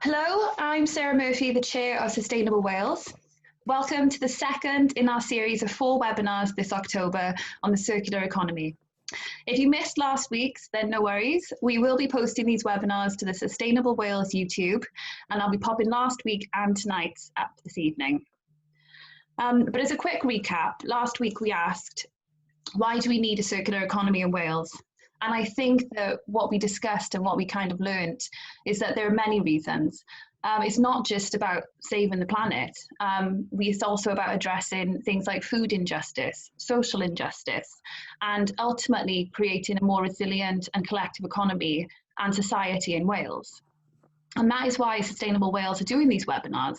Hello, I'm Sarah Murphy, the Chair of Sustainable Wales. Welcome to the second in our series of 4 webinars this October on the circular economy. If you missed last week's, then no worries. We will be posting these webinars to the Sustainable Wales YouTube, and I'll be popping last week and tonight's up this evening. But as a quick recap, last week we asked, why do we need a circular economy in Wales? And I think that what we discussed and what we kind of learned is that there are many reasons. It's not just about saving the planet. It's also about addressing things like food injustice, social injustice, and ultimately creating a more resilient and collective economy and society in Wales. And that is why Sustainable Wales are doing these webinars,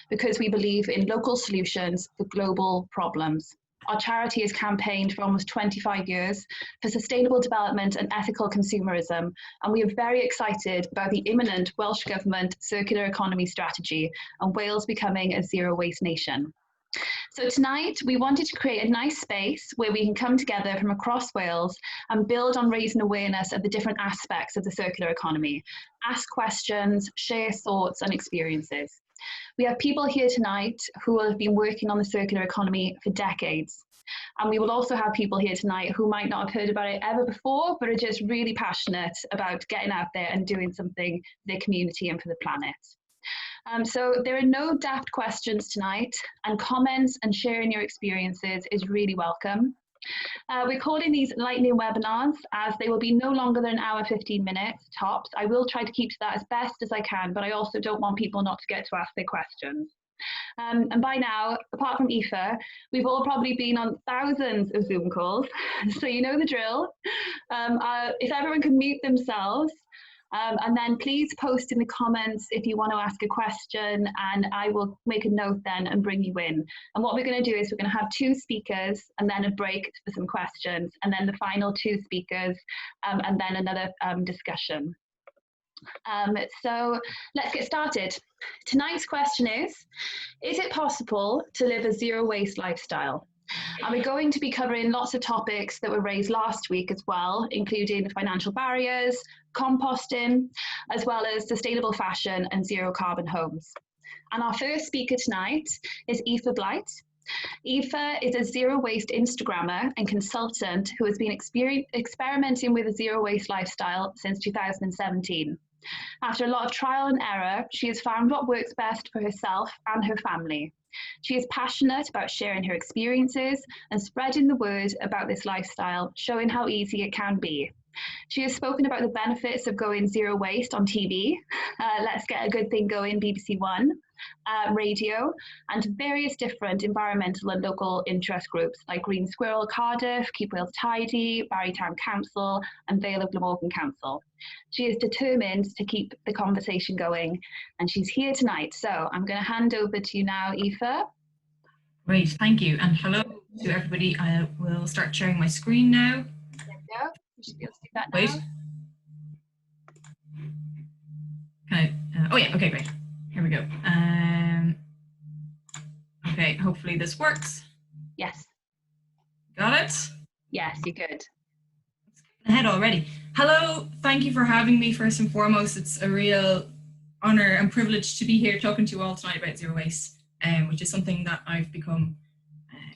because we believe in local solutions for global problems. Our charity has campaigned for almost 25 years for sustainable development and ethical consumerism, and we are very excited about the imminent Welsh Government circular economy strategy and Wales becoming a zero waste nation. So tonight we wanted to create a nice space where we can come together from across Wales and build on raising awareness of the different aspects of the circular economy, ask questions, share thoughts and experiences. We have people here tonight who have been working on the circular economy for decades. And we will also have people here tonight who might not have heard about it ever before, but are just really passionate about getting out there and doing something for their community and for the planet. So there are no daft questions tonight, and comments and sharing your experiences is really welcome. We're calling these lightning webinars as they will be no longer than an hour, 15 minutes tops. I will try to keep to that as best as I can, but I also don't want people not to get to ask their questions. And by now, apart from Aoife, we've all probably been on thousands of Zoom calls, so you know the drill. If everyone can mute themselves, and then please post in the comments if you want to ask a question, and I will make a note then and bring you in. And what we're going to do is we're going to have 2 speakers and then a break for some questions, and then the final 2 speakers, and then another discussion. So let's get started. Tonight's question is it possible to live a zero waste lifestyle? And we're going to be covering lots of topics that were raised last week as well, including financial barriers, composting, as well as sustainable fashion and zero carbon homes. And our first speaker tonight is Aoife Blight. Aoife is a zero waste Instagrammer and consultant who has been experimenting with a zero waste lifestyle since 2017. After a lot of trial and error, she has found what works best for herself and her family. She is passionate about sharing her experiences and spreading the word about this lifestyle, showing how easy it can be. She has spoken about the benefits of going zero waste on TV, Let's Get a Good Thing Going, BBC One, radio, and various different environmental and local interest groups like Green Squirrel Cardiff, Keep Wales Tidy, Barry Town Council, and Vale of Glamorgan Council. She is determined to keep the conversation going, and she's here tonight. So I'm going to hand over to you now, Aoife. Great, thank you, and hello to everybody. I will start sharing my screen now. There we go. We should be able to do that Wait. now. Oh yeah, okay, great. Here we go. Okay, hopefully this works. Yes. Got it? Yes, you're good. Ahead already. Hello, thank you for having me first and foremost. It's a real honor and privilege to be here talking to you all tonight about zero waste, which is something that I've become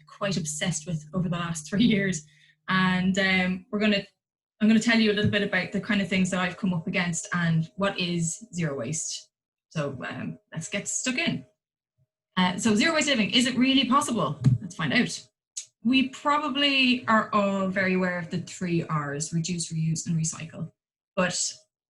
quite obsessed with over the last 3 years. And I'm going to tell you a little bit about the kind of things that I've come up against and what is zero waste. So let's get stuck in. So zero waste living, is it really possible? Let's find out. We probably are all very aware of the 3 R's, reduce, reuse and recycle. But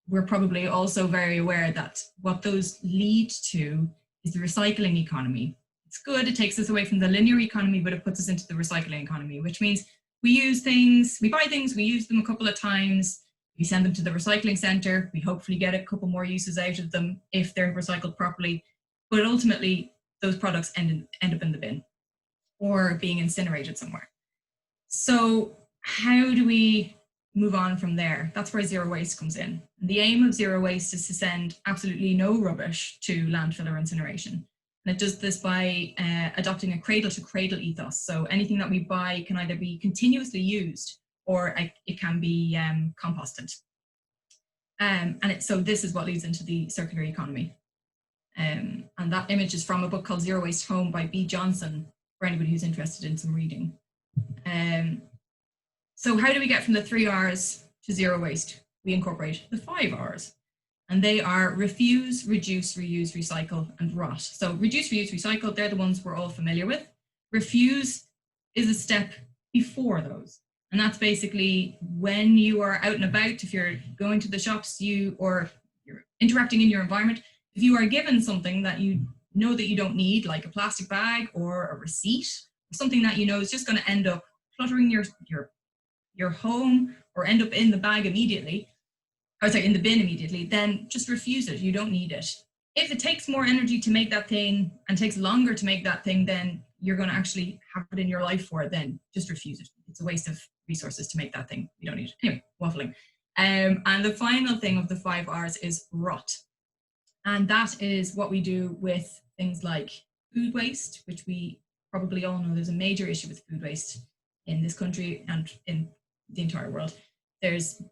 we're probably also very aware that what those lead to is the recycling economy. It's good, it takes us away from the linear economy, but it puts us into the recycling economy, which means we use things, we buy things, we use them a couple of times, we send them to the recycling centre, we hopefully get a couple more uses out of them if they're recycled properly, but ultimately those products end up in the bin or being incinerated somewhere. So how do we move on from there? That's where zero waste comes in. And the aim of zero waste is to send absolutely no rubbish to landfill or incineration. And it does this by adopting a cradle-to-cradle ethos. So anything that we buy can either be continuously used or it can be composted. So this is what leads into the circular economy. And that image is from a book called Zero Waste Home by B. Johnson, for anybody who's interested in some reading. So how do we get from the 3 R's to zero waste? We incorporate the 5 R's. And they are refuse, reduce, reuse, recycle, and rot. So reduce, reuse, recycle, they're the ones we're all familiar with. Refuse is a step before those. And that's basically when you are out and about, if you're going to the shops, or you're interacting in your environment, if you are given something that you know that you don't need, like a plastic bag or a receipt, or something that you know is just going to end up cluttering your home or end up in the bag immediately, in the bin immediately, then just refuse it. You don't need it. If it takes more energy to make that thing and takes longer to make that thing, then you're going to actually have it in your life for it, then just refuse it. It's a waste of resources to make that thing. You don't need it. Anyway, waffling. And the final thing of the 5 R's is rot. And that is what we do with things like food waste, which we probably all know there's a major issue with food waste in this country and in the entire world. There's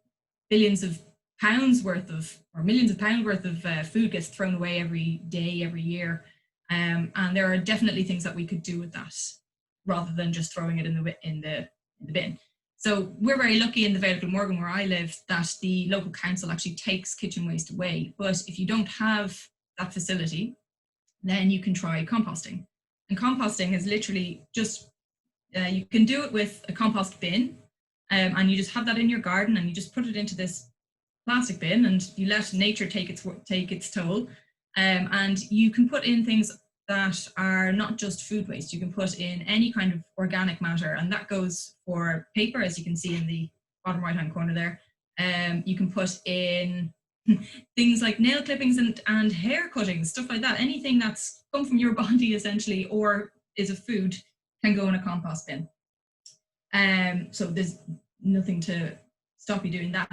billions of pounds worth of, or millions of pounds worth of food gets thrown away every day, every year. And there are definitely things that we could do with that rather than just throwing it in the bin. So we're very lucky in the Vale of Glamorgan where I live that the local council actually takes kitchen waste away. But if you don't have that facility, then you can try composting. And composting is literally just, you can do it with a compost bin, and you just have that in your garden and you just put it into this plastic bin and you let nature take its toll. And you can put in things that are not just food waste. You can put in any kind of organic matter, and that goes for paper, as you can see in the bottom right hand corner there. You can put in things like nail clippings and hair cuttings, stuff like that. Anything that's come from your body essentially or is a food can go in a compost bin. So there's nothing to stop you doing that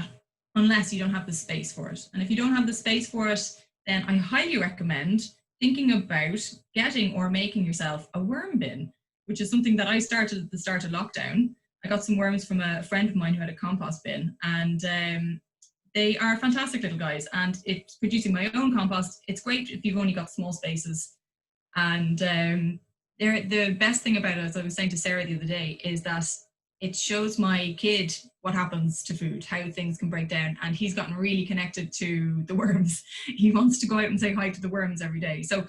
unless you don't have the space for it. And if you don't have the space for it, then I highly recommend thinking about getting or making yourself a worm bin, which is something that I started at the start of lockdown. I got some worms from a friend of mine who had a compost bin, and they are fantastic little guys, and it's producing my own compost. It's great if you've only got small spaces. And the best thing about it, as I was saying to Sarah the other day, is that it shows my kid what happens to food, how things can break down, and he's gotten really connected to the worms. He wants to go out and say hi to the worms every day. So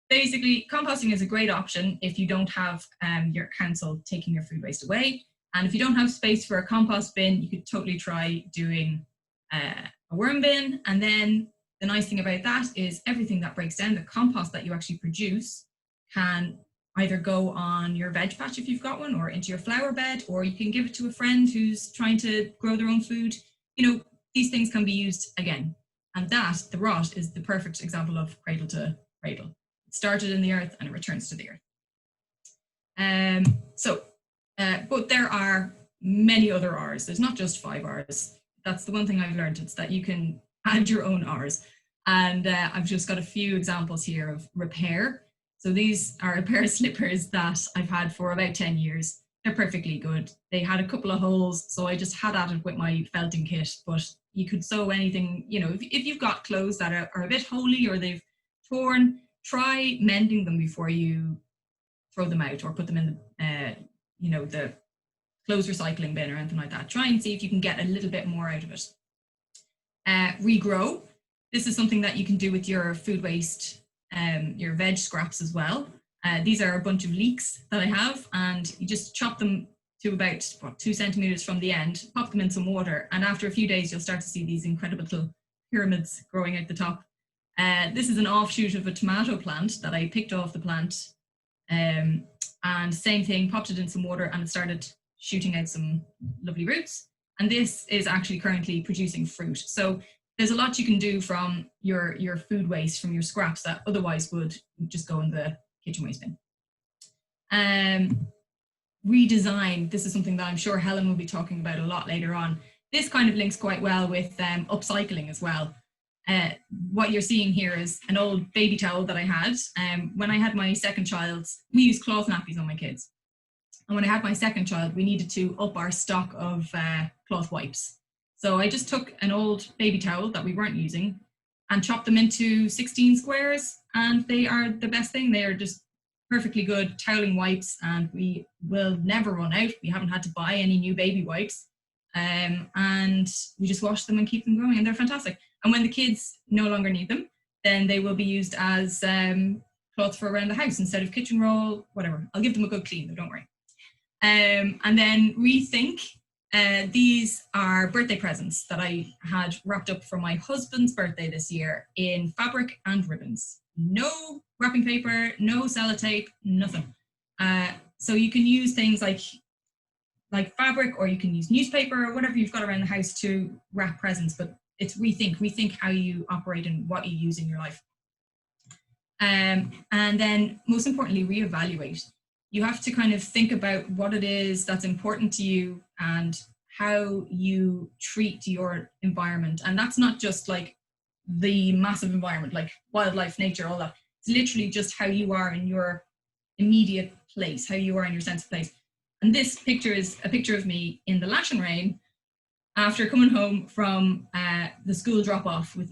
basically, composting is a great option if you don't have your council taking your food waste away. And if you don't have space for a compost bin, you could totally try doing a worm bin. And then the nice thing about that is everything that breaks down, the compost that you actually produce, can either go on your veg patch if you've got one, or into your flower bed, or you can give it to a friend who's trying to grow their own food. You know, these things can be used again. And that, the rot, is the perfect example of cradle to cradle. It started in the earth and it returns to the earth. But there are many other R's. There's not just 5 R's. That's the one thing I've learned. It's that you can add your own R's. And I've just got a few examples here of repair. So these are a pair of slippers that I've had for about 10 years. They're perfectly good. They had a couple of holes, so I just had at it with my felting kit, but you could sew anything, you know, if you've got clothes that are a bit holy or they've torn, try mending them before you throw them out or put them in the clothes recycling bin or anything like that. Try and see if you can get a little bit more out of it. Regrow. This is something that you can do with your food waste, your veg scraps as well. These are a bunch of leeks that I have, and you just chop them to about 2 centimeters from the end, pop them in some water, and after a few days you'll start to see these incredible little pyramids growing out the top. This is an offshoot of a tomato plant that I picked off the plant, and same thing, popped it in some water and it started shooting out some lovely roots, and this is actually currently producing fruit. So there's a lot you can do from your food waste, from your scraps that otherwise would just go in the kitchen waste bin. Redesign. This is something that I'm sure Helen will be talking about a lot later on. This kind of links quite well with upcycling as well. What you're seeing here is an old baby towel that I had. When I had my second child, we used cloth nappies on my kids. And when I had my second child, we needed to up our stock of cloth wipes. So I just took an old baby towel that we weren't using, and chop them into 16 squares, and they are the best thing. They are just perfectly good toweling wipes, and we will never run out. We haven't had to buy any new baby wipes, and we just wash them and keep them going, and they're fantastic. And when the kids no longer need them, then they will be used as cloth for around the house instead of kitchen roll, whatever. I'll give them a good clean though, don't worry. And then Rethink. These are birthday presents that I had wrapped up for my husband's birthday this year in fabric and ribbons. No wrapping paper, no sellotape, nothing. So you can use things like fabric, or you can use newspaper or whatever you've got around the house to wrap presents, but it's rethink how you operate and what you use in your life. And then most importantly, reevaluate. You have to kind of think about what it is that's important to you and how you treat your environment. And that's not just like the massive environment, like wildlife, nature, all that. It's literally just how you are in your immediate place, how you are in your sense of place. And this picture is a picture of me in the lashing rain after coming home from the school drop off with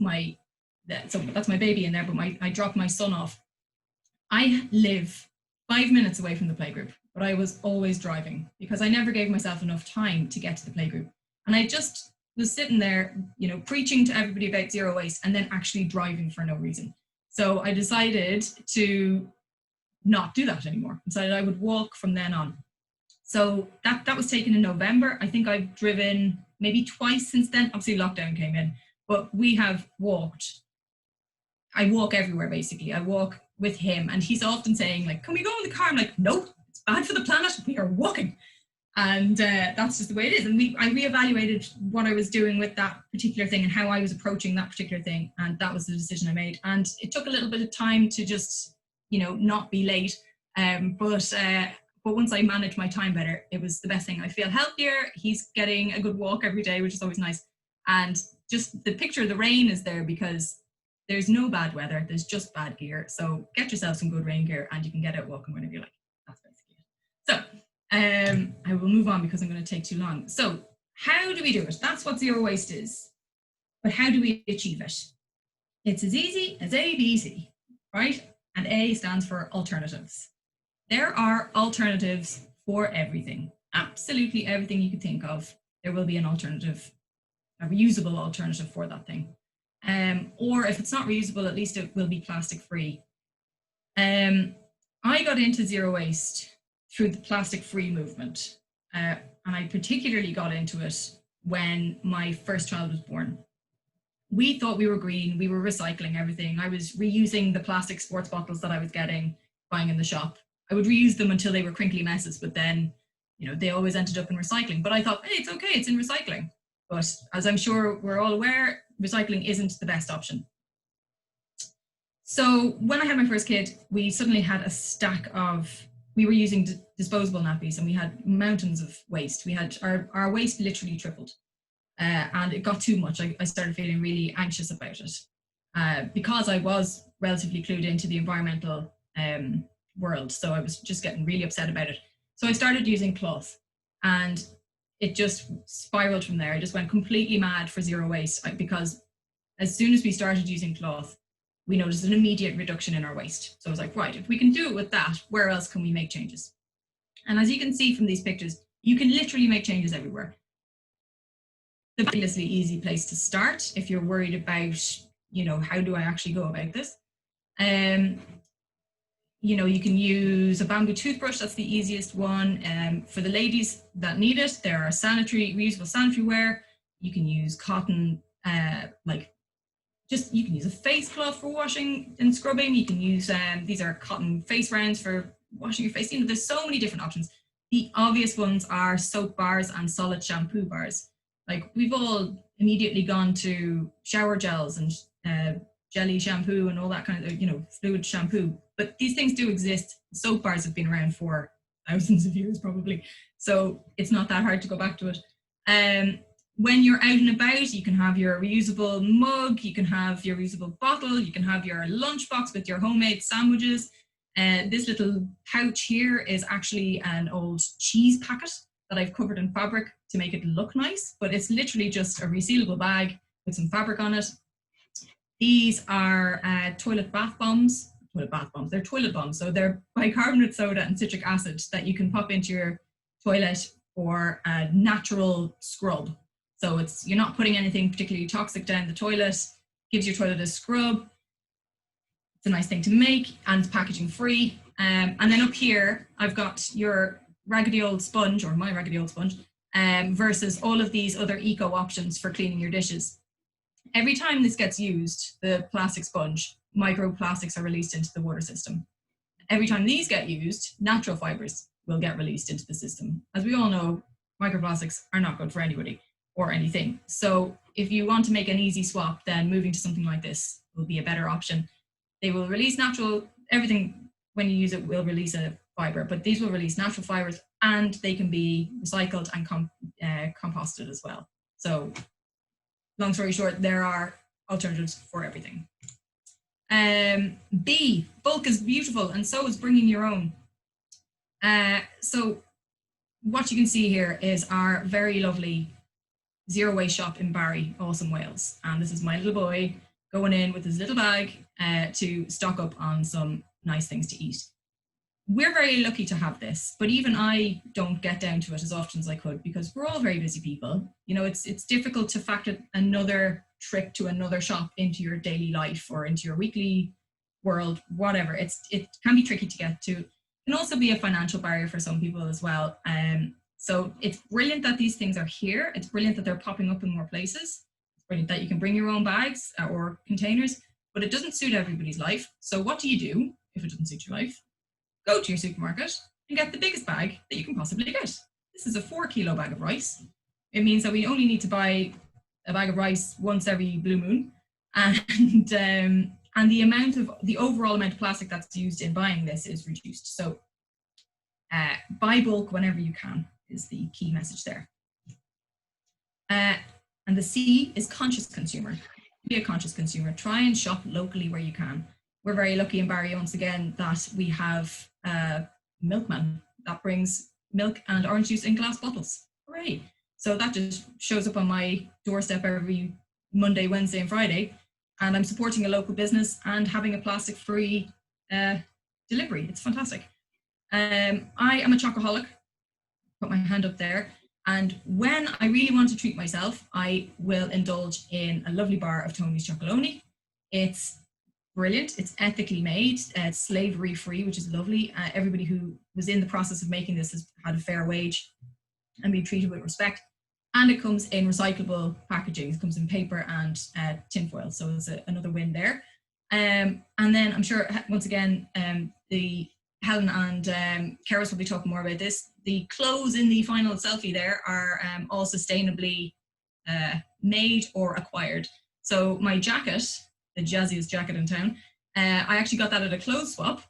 so that's my baby in there, but I dropped my son off. I live 5 minutes away from the playgroup, but I was always driving because I never gave myself enough time to get to the playgroup. And I just was sitting there, preaching to everybody about zero waste and then actually driving for no reason. So I decided to not do that anymore. I decided I would walk from then on. So that was taken in November. I think I've driven maybe twice since then. Obviously lockdown came in, but we have walked. I walk everywhere basically. I walk with him, and he's often saying like, can we go in the car? I'm like, no, it's bad for the planet. We are walking. And that's just the way it is. And I reevaluated what I was doing with that particular thing and how I was approaching that particular thing. And that was the decision I made. And it took a little bit of time to just, not be late. But once I managed my time better, it was the best thing. I feel healthier. He's getting a good walk every day, which is always nice. And just the picture of the rain is there because there's no bad weather. There's just bad gear. So get yourself some good rain gear and you can get out walking whenever you like. That's basically it. So I will move on because I'm going to take too long. So how do we do it? That's what zero waste is. But how do we achieve it? It's as easy as A, B, C, right? And A stands for alternatives. There are alternatives for everything. Absolutely everything you could think of, there will be an alternative, a reusable alternative for that thing. Or if it's not reusable, at least it will be plastic free. I got into zero waste through the plastic free movement. And I particularly got into it when my first child was born. We thought we were green, we were recycling everything. I was reusing the plastic sports bottles that I was buying in the shop. I would reuse them until they were crinkly messes, but then, they always ended up in recycling. But I thought, hey, it's okay, it's in recycling. But as I'm sure we're all aware, recycling isn't the best option. So when I had my first kid, we suddenly had a stack we were using disposable nappies and we had mountains of waste. We had our waste literally tripled and it got too much. I started feeling really anxious about it because I was relatively clued into the environmental world. So I was just getting really upset about it. So I started using cloth and it just spiraled from there. I just went completely mad for zero waste because as soon as we started using cloth, we noticed an immediate reduction in our waste. So I was like, right, if we can do it with that, where else can we make changes? And as you can see from these pictures, you can literally make changes everywhere. The ridiculously easy place to start if you're worried about, how do I actually go about this? You can use a bamboo toothbrush. That's the easiest one. For the ladies that need it, there are reusable sanitary ware. You can use cotton, you can use a face cloth for washing and scrubbing. You can use, these are cotton face rounds for washing your face. There's so many different options. The obvious ones are soap bars and solid shampoo bars. Like we've all immediately gone to shower gels and jelly shampoo and all that kind of, fluid shampoo. But these things do exist. Soap bars have been around for thousands of years probably. So it's not that hard to go back to it. When you're out and about, you can have your reusable mug, you can have your reusable bottle, you can have your lunchbox with your homemade sandwiches. This little pouch here is actually an old cheese packet that I've covered in fabric to make it look nice, but it's literally just a resealable bag with some fabric on it. These are toilet bombs. They're toilet bombs. So they're bicarbonate soda and citric acid that you can pop into your toilet for a natural scrub. So you're not putting anything particularly toxic down the toilet. Gives your toilet a scrub. It's a nice thing to make, and it's packaging free. And then up here, I've got your raggedy old sponge, or my raggedy old sponge, versus all of these other eco options for cleaning your dishes. Every time this gets used, the plastic sponge, microplastics are released into the water system. Every time these get used, natural fibers will get released into the system. As we all know, microplastics are not good for anybody or anything. So if you want to make an easy swap, then moving to something like this will be a better option. They will release everything when you use it will release a fiber, but these will release natural fibers, and they can be recycled and composted as well. So long story short, there are alternatives for everything. B, bulk is beautiful, and so is bringing your own. So what you can see here is our very lovely zero waste shop in Barry, Awesome Wales. And this is my little boy going in with his little bag to stock up on some nice things to eat. We're very lucky to have this, but even I don't get down to it as often as I could, because we're all very busy people. You know, it's difficult to factor another trip to another shop into your daily life or into your weekly world, whatever. It can be tricky to get to. It can also be a financial barrier for some people as well. So it's brilliant that these things are here. It's brilliant that they're popping up in more places. It's brilliant that you can bring your own bags or containers, but it doesn't suit everybody's life. So what do you do if it doesn't suit your life? Go to your supermarket and get the biggest bag that you can possibly get. This is a 4-kilo bag of rice. It means that we only need to buy a bag of rice once every blue moon, and the overall amount of plastic that's used in buying this is reduced. So buy bulk whenever you can is the key message there. And the C is conscious consumer. Be a conscious consumer. Try and shop locally where you can. We're very lucky in Barry, once again, that we have a milkman that brings milk and orange juice in glass bottles. Hooray! So that just shows up on my doorstep every Monday, Wednesday, and Friday. And I'm supporting a local business and having a plastic-free delivery. It's fantastic. I am a chocoholic. Put my hand up there. And when I really want to treat myself, I will indulge in a lovely bar of Tony's Chocolonely. It's brilliant. It's ethically made. It's slavery free, which is lovely. Everybody who was in the process of making this has had a fair wage and been treated with respect. And it comes in recyclable packaging. It comes in paper and tinfoil. So it's another win there. And then I'm sure, once again, the Helen and Keris will be talking more about this. The clothes in the final selfie there are all sustainably made or acquired. So my jacket, the jazziest jacket in town, I actually got that at a clothes swap.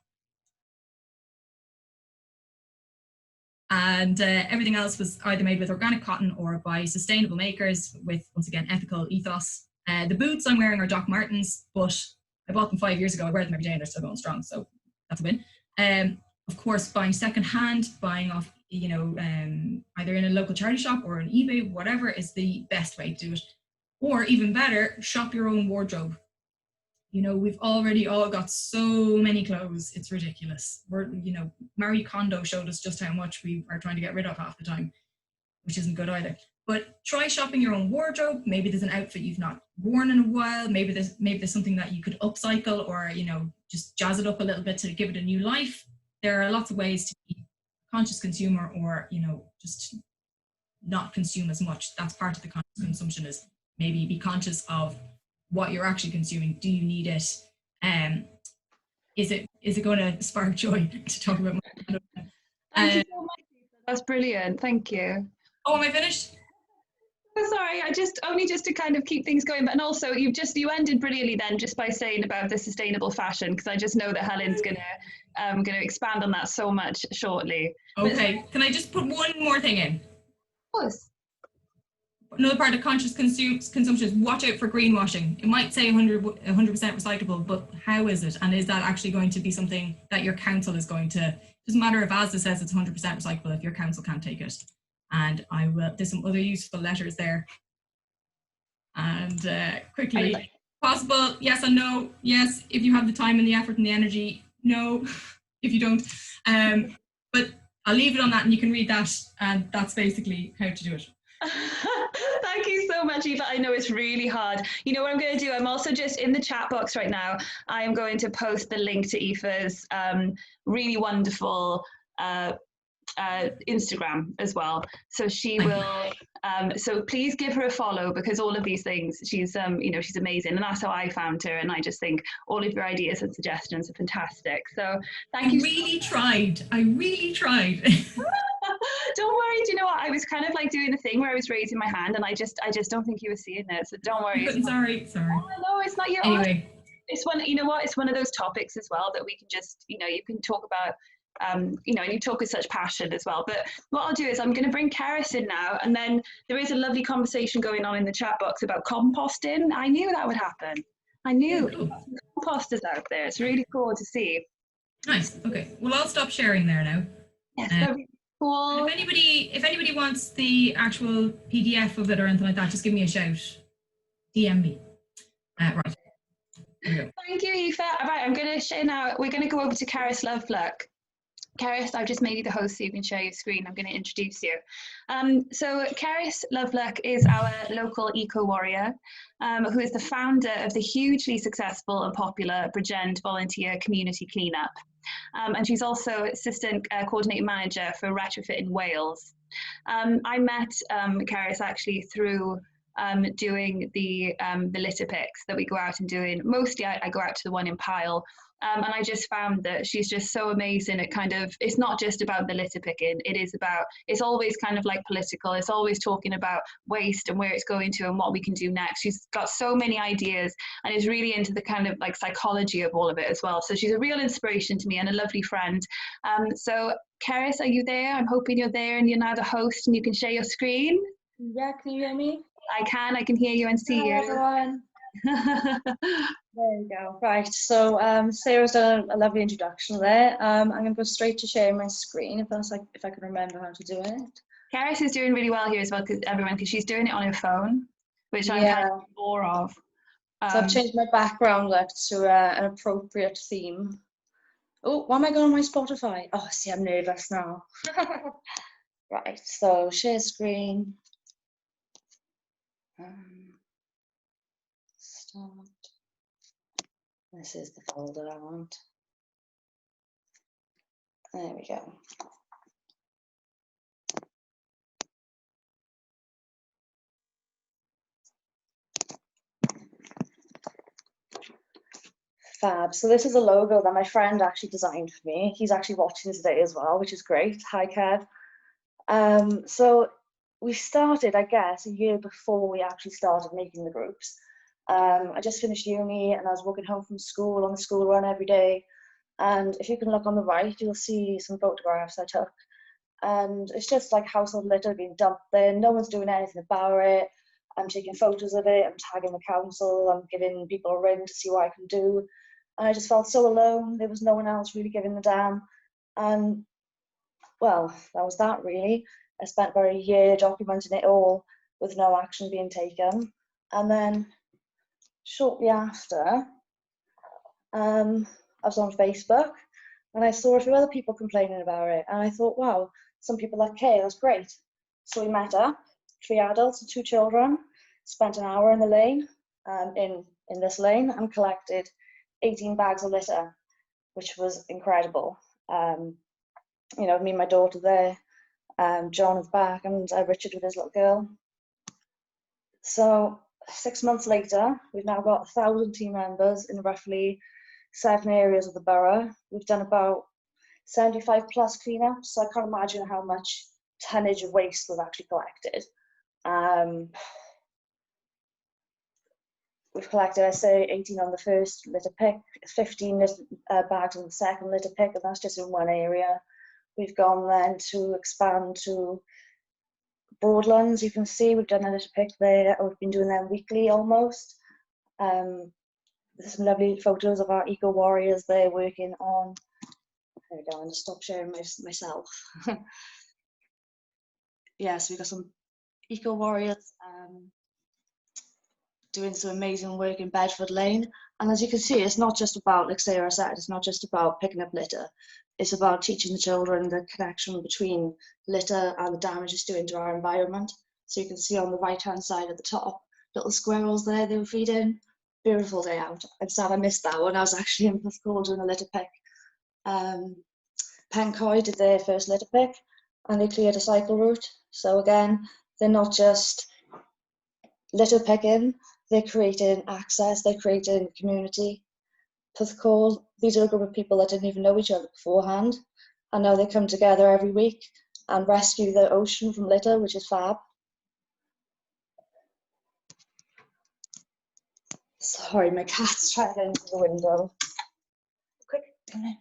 And everything else was either made with organic cotton or by sustainable makers with, once again, ethical ethos. The boots I'm wearing are Doc Martens, but I bought them 5 years ago. I wear them every day and they're still going strong, so that's a win. Of course, buying secondhand, buying off, either in a local charity shop or on eBay, whatever is the best way to do it. Or even better, shop your own wardrobe. You know, we've already all got so many clothes, it's ridiculous. Marie Kondo showed us just how much we are trying to get rid of half the time, which isn't good either. But try shopping your own wardrobe. Maybe there's an outfit you've not worn in a while. Maybe there's something that you could upcycle or, just jazz it up a little bit to give it a new life. There are lots of ways to be a conscious consumer or, just not consume as much. That's part of the conscious consumption, is maybe be conscious of what you're actually consuming. Do you need it? Is it going to spark joy to talk about more? Thank you so much. That's brilliant. Thank you. Oh, am I finished? Oh, sorry, only just to kind of keep things going, but and also you ended brilliantly then just by saying about the sustainable fashion, because I just know that Helen's gonna expand on that so much shortly. Okay, can I just put one more thing in? Of course. Another part of conscious consumption is watch out for greenwashing. It might say 100% recyclable, but how is it? And is that actually going to be something that your council is going to, doesn't matter if ASDA says it's 100% recyclable if your council can't take it. And there's some other useful letters there. And quickly. Possible, yes and no. Yes, if you have the time and the effort and the energy. No, if you don't. But I'll leave it on that and you can read that, and that's basically how to do it. Thank you so much, Eva. I know it's really hard. You know what I'm going to do? I'm also just in the chat box right now. I am going to post the link to Aoife's really wonderful Instagram as well. So she will. So please give her a follow, because all of these things, she's she's amazing, and that's how I found her. And I just think all of your ideas and suggestions are fantastic. So thank you. I really tried. Don't worry. Do you know what? I was kind of like doing the thing where I was raising my hand, and I just don't think you were seeing it. So don't worry. Sorry. Oh, no, it's not your. Anyway, it's one. You know what? It's one of those topics as well that we can just, you can talk about. And you talk with such passion as well. But what I'll do is I'm going to bring Karis in now, and then there is a lovely conversation going on in the chat box about composting. I knew that would happen. I knew. Cool. Composters out there. It's really cool to see. Nice. Okay. Well, I'll stop sharing there now. Yes, that'd be cool. If anybody wants the actual PDF of it or anything like that, just give me a shout. DM me. Right. Thank you, Aoife. All right, I'm going to share now. We're going to go over to Karis Loveluck. Karis, I've just made you the host so you can share your screen. I'm going to introduce you. So Karis Loveluck is our local eco-warrior, who is the founder of the hugely successful and popular Bridgend Volunteer Community Cleanup. And she's also assistant coordinating manager for Retrofit in Wales. I met Karis actually through doing the litter picks that we go out and doing. Mostly I go out to the one in Pyle. And I just found that she's just so amazing. It's not just about the litter picking. It's always kind of like political. It's always talking about waste and where it's going to and what we can do next. She's got so many ideas and is really into the kind of like psychology of all of it as well. So she's a real inspiration to me and a lovely friend. So Karis, are you there? I'm hoping you're there and you're now the host and you can share your screen. Yeah, can you hear me? I can hear you and see you. Everyone. There we go. Right, so Sarah's done a lovely introduction there. I'm going to go straight to sharing my screen if I can remember how to do it. Karis is doing really well here as well, because she's doing it on her phone, which I'm kind of more of. So I've changed my background to an appropriate theme. Oh, why am I going on my Spotify? Oh, see, I'm nervous now. Right, so share screen. Start. This is the folder I want. There we go. Fab. So this is a logo that my friend actually designed for me. He's actually watching today as well, which is great. Hi, Kev. So we started, I guess, a year before we actually started making the groups. I just finished uni and I was walking home from school on the school run every day. And if you can look on the right, you'll see some photographs I took. And it's just like household litter being dumped there. No one's doing anything about it. I'm taking photos of it. I'm tagging the council. I'm giving people a ring to see what I can do. And I just felt so alone. There was no one else really giving a damn. And well, that was that really. I spent about a year documenting it all with no action being taken. And then shortly after, I was on Facebook and I saw a few other people complaining about it. And I thought, wow, some people that care, that's great. So we met up, 3 adults and 2 children, spent an hour in the lane, in this lane, and collected 18 bags of litter, which was incredible. Me and my daughter there, John is back, and Richard with his little girl. So 6 months later, we've now got 1,000 team members in roughly 7 areas of the borough. We've done about 75 plus cleanups, so I can't imagine how much tonnage of waste we've actually collected. We've collected, I say, 18 on the first litter pick, 15 bags on the second litter pick, and that's just in one area. We've gone then to expand to Broadlands. You can see we've done a litter pick there. We've been doing them weekly almost. There's some lovely photos of our eco warriors there working on. There we go, I'm just stop sharing myself. Yeah, so we've got some eco warriors doing some amazing work in Bedford Lane. And as you can see, it's not just about, like Sarah said, it's not just about picking up litter. It's about teaching the children the connection between litter and the damage it's doing to our environment. So you can see on the right-hand side at the top, little squirrels there they were feeding. Beautiful day out. I'm sad I missed that one. I was actually in Porthcawl doing a litter pick. Pencoy did their first litter pick and they cleared a cycle route. So again, they're not just litter picking, they're creating access, they're creating community. Porthcawl, these are a group of people that didn't even know each other beforehand, and now they come together every week and rescue the ocean from litter, which is fab. Sorry, my cat's trying to get into the window. Quick, come in.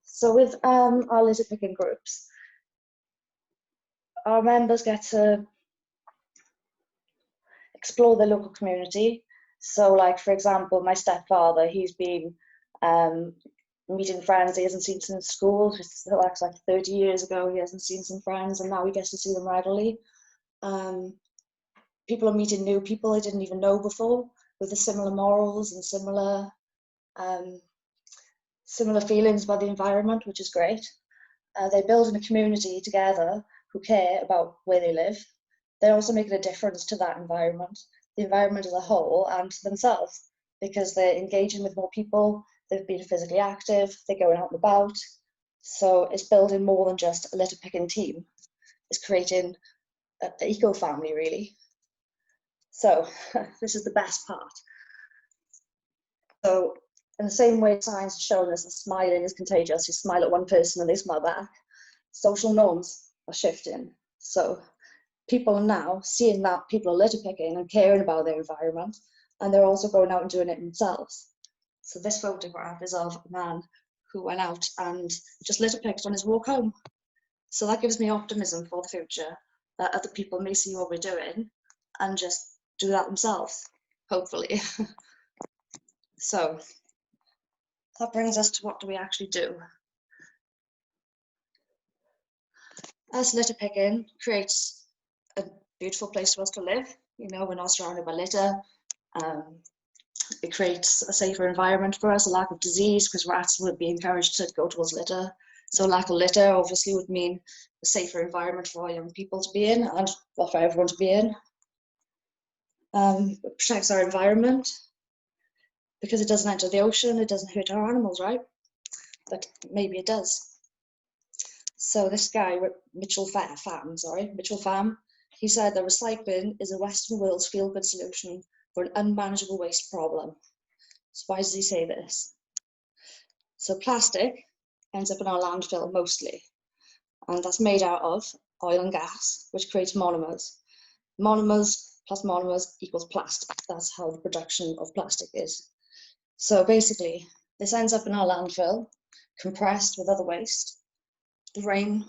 So with our litter picking groups, our members get to explore the local community. So like, for example, my stepfather, he's been meeting friends he hasn't seen since school. So that's like 30 years ago, he hasn't seen some friends, and now he gets to see them regularly. People are meeting new people they didn't even know before, with the similar morals and similar feelings about the environment, which is great. They're building a community together who care about where they live. They're also making a difference to that environment, the environment as a whole, and to themselves, because they're engaging with more people, they've been physically active, they're going out and about. So it's building more than just a litter picking team. It's creating an eco-family, really. So this is the best part. So in the same way science has shown us that smiling is contagious, you smile at one person and they smile back, social norms are shifting. So people are now seeing that people are litter picking and caring about their environment, and they're also going out and doing it themselves. So this photograph is of a man who went out and just litter picked on his walk home. So that gives me optimism for the future, that other people may see what we're doing and just do that themselves, hopefully. So that brings us to what do we actually do? Us litter picking creates a beautiful place for us to live. You know, we're not surrounded by litter. It creates a safer environment for us, a lack of disease, because rats would be encouraged to go towards litter. So lack of litter obviously would mean a safer environment for our young people to be in, and well, for everyone to be in. It protects our environment because it doesn't enter the ocean, it doesn't hurt our animals, right? But maybe it does. So this guy, Mitchell Pham, he said that recycling is a Western world's feel-good solution for an unmanageable waste problem. So why does he say this? So plastic ends up in our landfill mostly, and that's made out of oil and gas, which creates monomers. Monomers plus monomers equals plastic. That's how the production of plastic is. So basically, this ends up in our landfill, compressed with other waste. The rain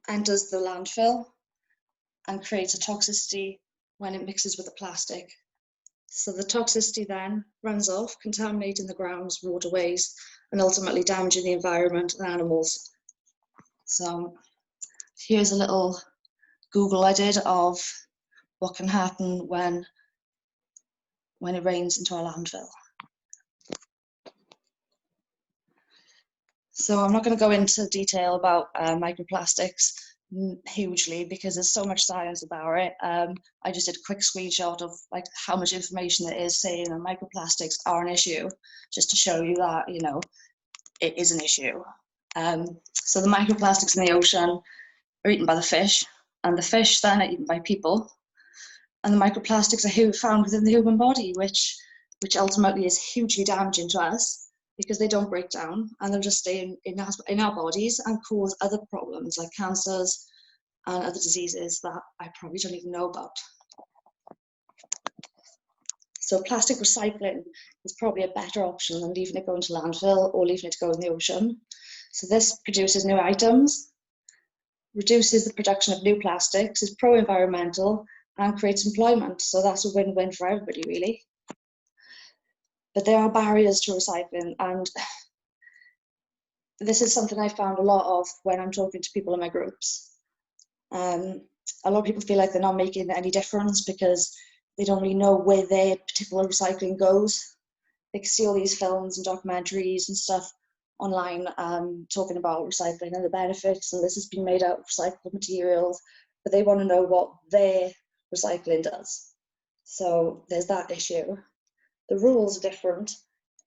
enters the landfill and creates a toxicity when it mixes with the plastic. So the toxicity then runs off, contaminating the grounds, waterways, and ultimately damaging the environment and animals. So here's a little Google I did of what can happen when it rains into our landfill. So I'm not going to go into detail about microplastics hugely because there's so much science about it. I just did a quick screenshot of like how much information there is saying that microplastics are an issue, just to show you that, you know, it is an issue. So the microplastics in the ocean are eaten by the fish, and the fish then are eaten by people. And the microplastics are found within the human body, which ultimately is hugely damaging to us, because they don't break down and they'll just stay in our bodies and cause other problems like cancers and other diseases that I probably don't even know about. So plastic recycling is probably a better option than leaving it go into landfill or leaving it to go in the ocean. So this produces new items, reduces the production of new plastics, is pro-environmental and creates employment. So that's a win-win for everybody, really. But there are barriers to recycling, and this is something I found a lot of when I'm talking to people in my groups. a lot of people feel like they're not making any difference because they don't really know where their particular recycling goes. They can see all these films and documentaries and stuff online talking about recycling and the benefits, and this has been made out of recyclable materials, but they want to know what their recycling does. So there's that issue. The rules are different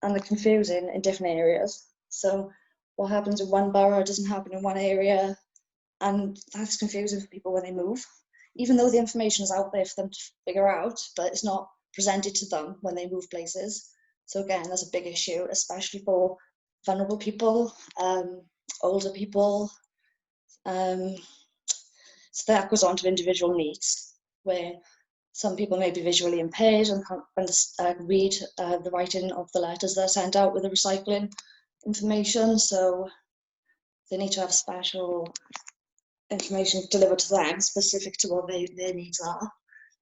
and they're confusing in different areas. So what happens in one borough doesn't happen in one area, and that's confusing for people when they move, even though the information is out there for them to figure out, but it's not presented to them when they move places. So again, that's a big issue, especially for vulnerable people, older people. So that goes on to individual needs, where some people may be visually impaired and can't read the writing of the letters that are sent out with the recycling information. So they need to have special information delivered to them specific to what their needs are.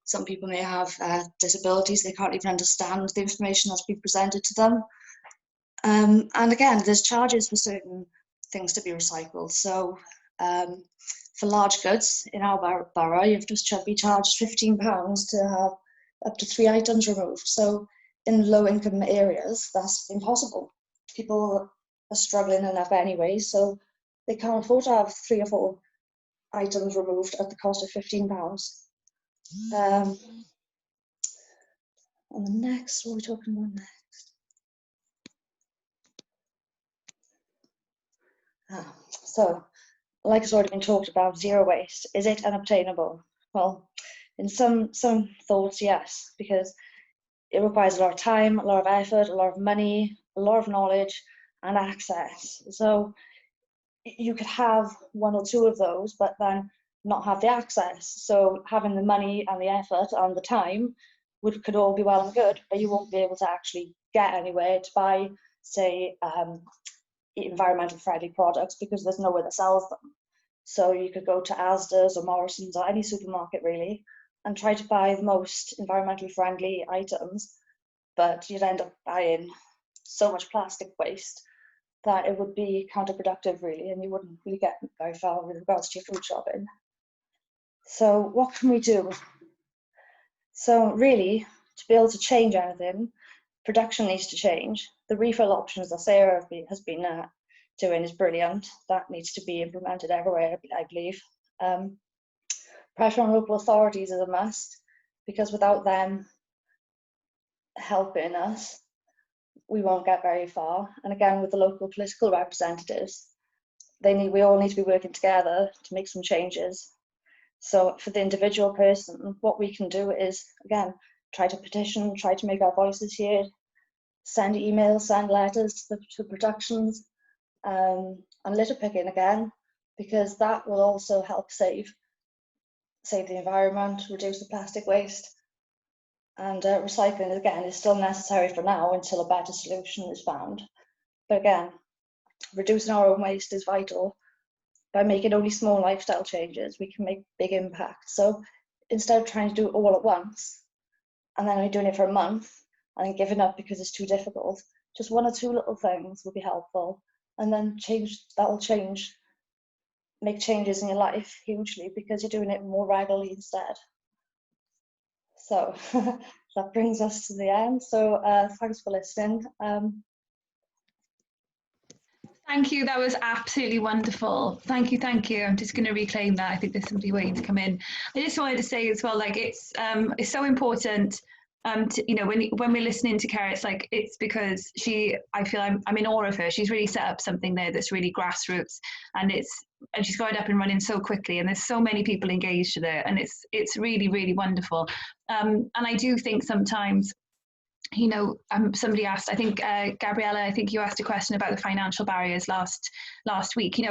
Some people may have disabilities, they can't even understand the information that's been presented to them. And again, there's charges for certain things to be recycled. So for large goods in our borough, you've just be charged £15 to have up to 3 items removed. So in low income areas, that's impossible. People are struggling enough anyway, so they can't afford to have 3 or 4 items removed at the cost of £15. And the next, what are we talking about next? So, like it's already been talked about, zero waste, is it unobtainable? Well, in some thoughts, yes, because it requires a lot of time, a lot of effort, a lot of money, a lot of knowledge and access. So you could have 1 or 2 of those, but then not have the access. So having the money and the effort and the time could all be well and good, but you won't be able to actually get anywhere to buy, say, environmental friendly products because there's nowhere that sells them. So you could go to Asda's or Morrison's or any supermarket really and try to buy the most environmentally friendly items, but you'd end up buying so much plastic waste that it would be counterproductive really, and you wouldn't really get very far with regards to your food shopping. So what can we do? So really, to be able to change anything, production needs to change. The refill options that Sarah has been doing is brilliant. That needs to be implemented everywhere, I believe. Pressure on local authorities is a must, because without them helping us, we won't get very far. And again, with the local political representatives, we all need to be working together to make some changes. So for the individual person, what we can do is, again, try to petition, try to make our voices heard, send emails, send letters to productions, and litter picking again, because that will also help save the environment, reduce the plastic waste. And recycling, again, is still necessary for now until a better solution is found. But again, reducing our own waste is vital. By making only small lifestyle changes, we can make big impacts. So instead of trying to do it all at once, and then only doing it for a month, and then giving up because it's too difficult, just 1 or 2 little things will be helpful. And then that will make changes in your life hugely because you're doing it more regularly instead. So that brings us to the end. So thanks for listening. Thank you. That was absolutely wonderful. Thank you. Thank you. I'm just going to reclaim that. I think there's somebody waiting to come in. I just wanted to say as well, like it's so important. To, when we're listening to Cara, it's because I feel I'm in awe of her. She's really set up something there that's really grassroots, and she's got it up and running so quickly, and there's so many people engaged with it, and it's really, really wonderful. And I do think sometimes, somebody asked, I think Gabriella, I think you asked a question about the financial barriers last week. In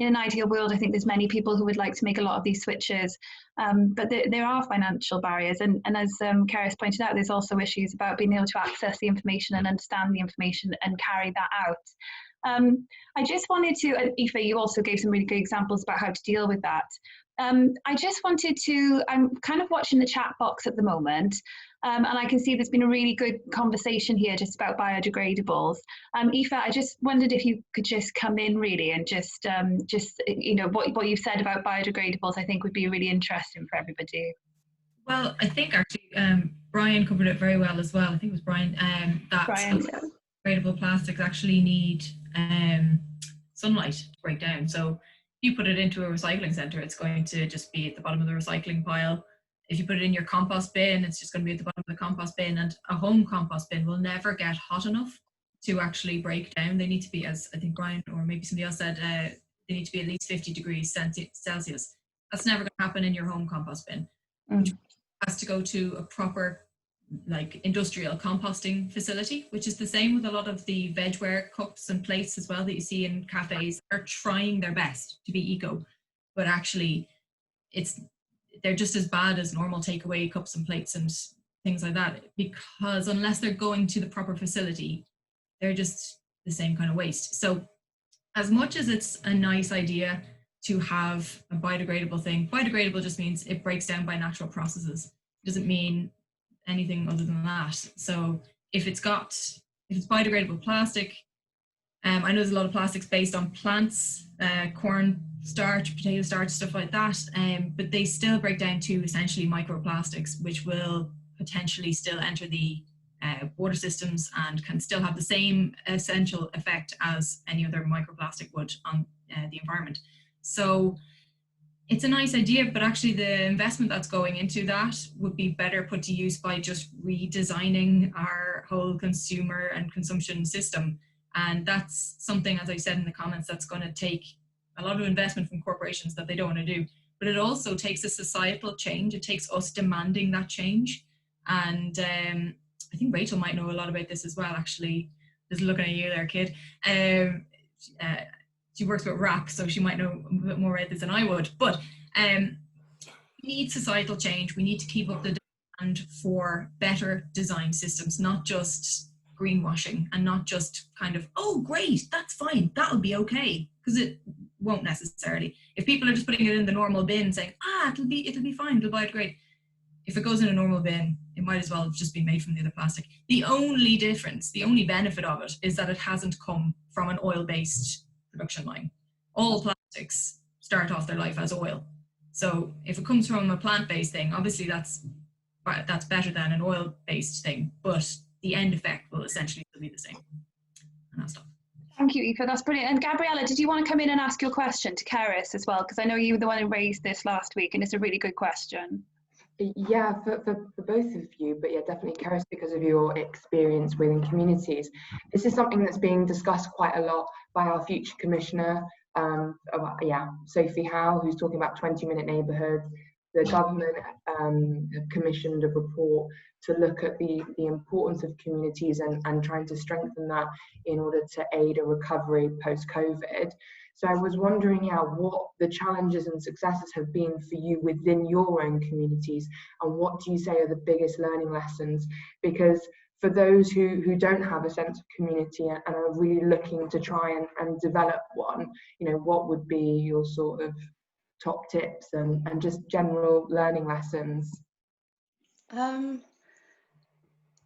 an ideal world, I think there's many people who would like to make a lot of these switches, but there are financial barriers, and as Kara's pointed out, there's also issues about being able to access the information and understand the information and carry that out. I just wanted to, and Aoife, you also gave some really good examples about how to deal with that. I just wanted to, I'm kind of watching the chat box at the moment, and I can see there's been a really good conversation here just about biodegradables. Aoife, I just wondered if you could just come in really and just what you've said about biodegradables, I think would be really interesting for everybody. Well, I think actually Brian covered it very well as well. I think it was Brian that biodegradable plastics actually need sunlight to break down. So if you put it into a recycling centre, it's going to just be at the bottom of the recycling pile. If you put it in your compost bin, it's just going to be at the bottom of the compost bin. And a home compost bin will never get hot enough to actually break down. They need to be, as I think Brian or maybe somebody else said, they need to be at least 50 degrees Celsius. That's never going to happen in your home compost bin. Which has to go to a proper like industrial composting facility, which is the same with a lot of the vegware cups and plates as well that you see in cafes. Are trying their best to be eco, but actually they're just as bad as normal takeaway cups and plates and things like that, because unless they're going to the proper facility, they're just the same kind of waste. So as much as it's a nice idea to have a biodegradable thing, biodegradable just means it breaks down by natural processes. It doesn't mean anything other than that. So if it's biodegradable plastic, I know there's a lot of plastics based on plants, corn starch, potato starch, stuff like that, but they still break down to essentially microplastics, which will potentially still enter the water systems and can still have the same essential effect as any other microplastic would on the environment. So it's a nice idea, but actually the investment that's going into that would be better put to use by just redesigning our whole consumer and consumption system. And that's something, as I said in the comments, that's going to take a lot of investment from corporations that they don't want to do. But it also takes a societal change. It takes us demanding that change. And I think Rachel might know a lot about this as well, actually. Just looking at you there, kid. She works with RAP, so she might know a bit more about this than I would. But we need societal change. We need to keep up the demand for better design systems, not just greenwashing and not just kind of, oh, great, that's fine, that'll be okay, because it won't necessarily. If people are just putting it in the normal bin saying, it'll be fine, it'll biodegrade. If it goes in a normal bin, it might as well have just been made from the other plastic. The only difference, the only benefit of it is that it hasn't come from an oil-based production line. All plastics start off their life as oil. So if it comes from a plant-based thing, obviously that's better than an oil-based thing, but the end effect will essentially still be the same. And that's stuff. Thank you, Aoife. That's brilliant. And Gabriella, did you want to come in and ask your question to Keris as well? Because I know you were the one who raised this last week, and it's a really good question. Yeah, for both of you, but yeah, definitely Keris, because of your experience within communities. This is something that's being discussed quite a lot by our future commissioner, Sophie Howe, who's talking about 20-minute neighbourhoods. The government commissioned a report to look at the importance of communities and trying to strengthen that in order to aid a recovery post-COVID. So I was wondering, what the challenges and successes have been for you within your own communities, and what do you say are the biggest learning lessons? Because for those who don't have a sense of community and are really looking to try and develop one, what would be your sort of top tips and just general learning lessons?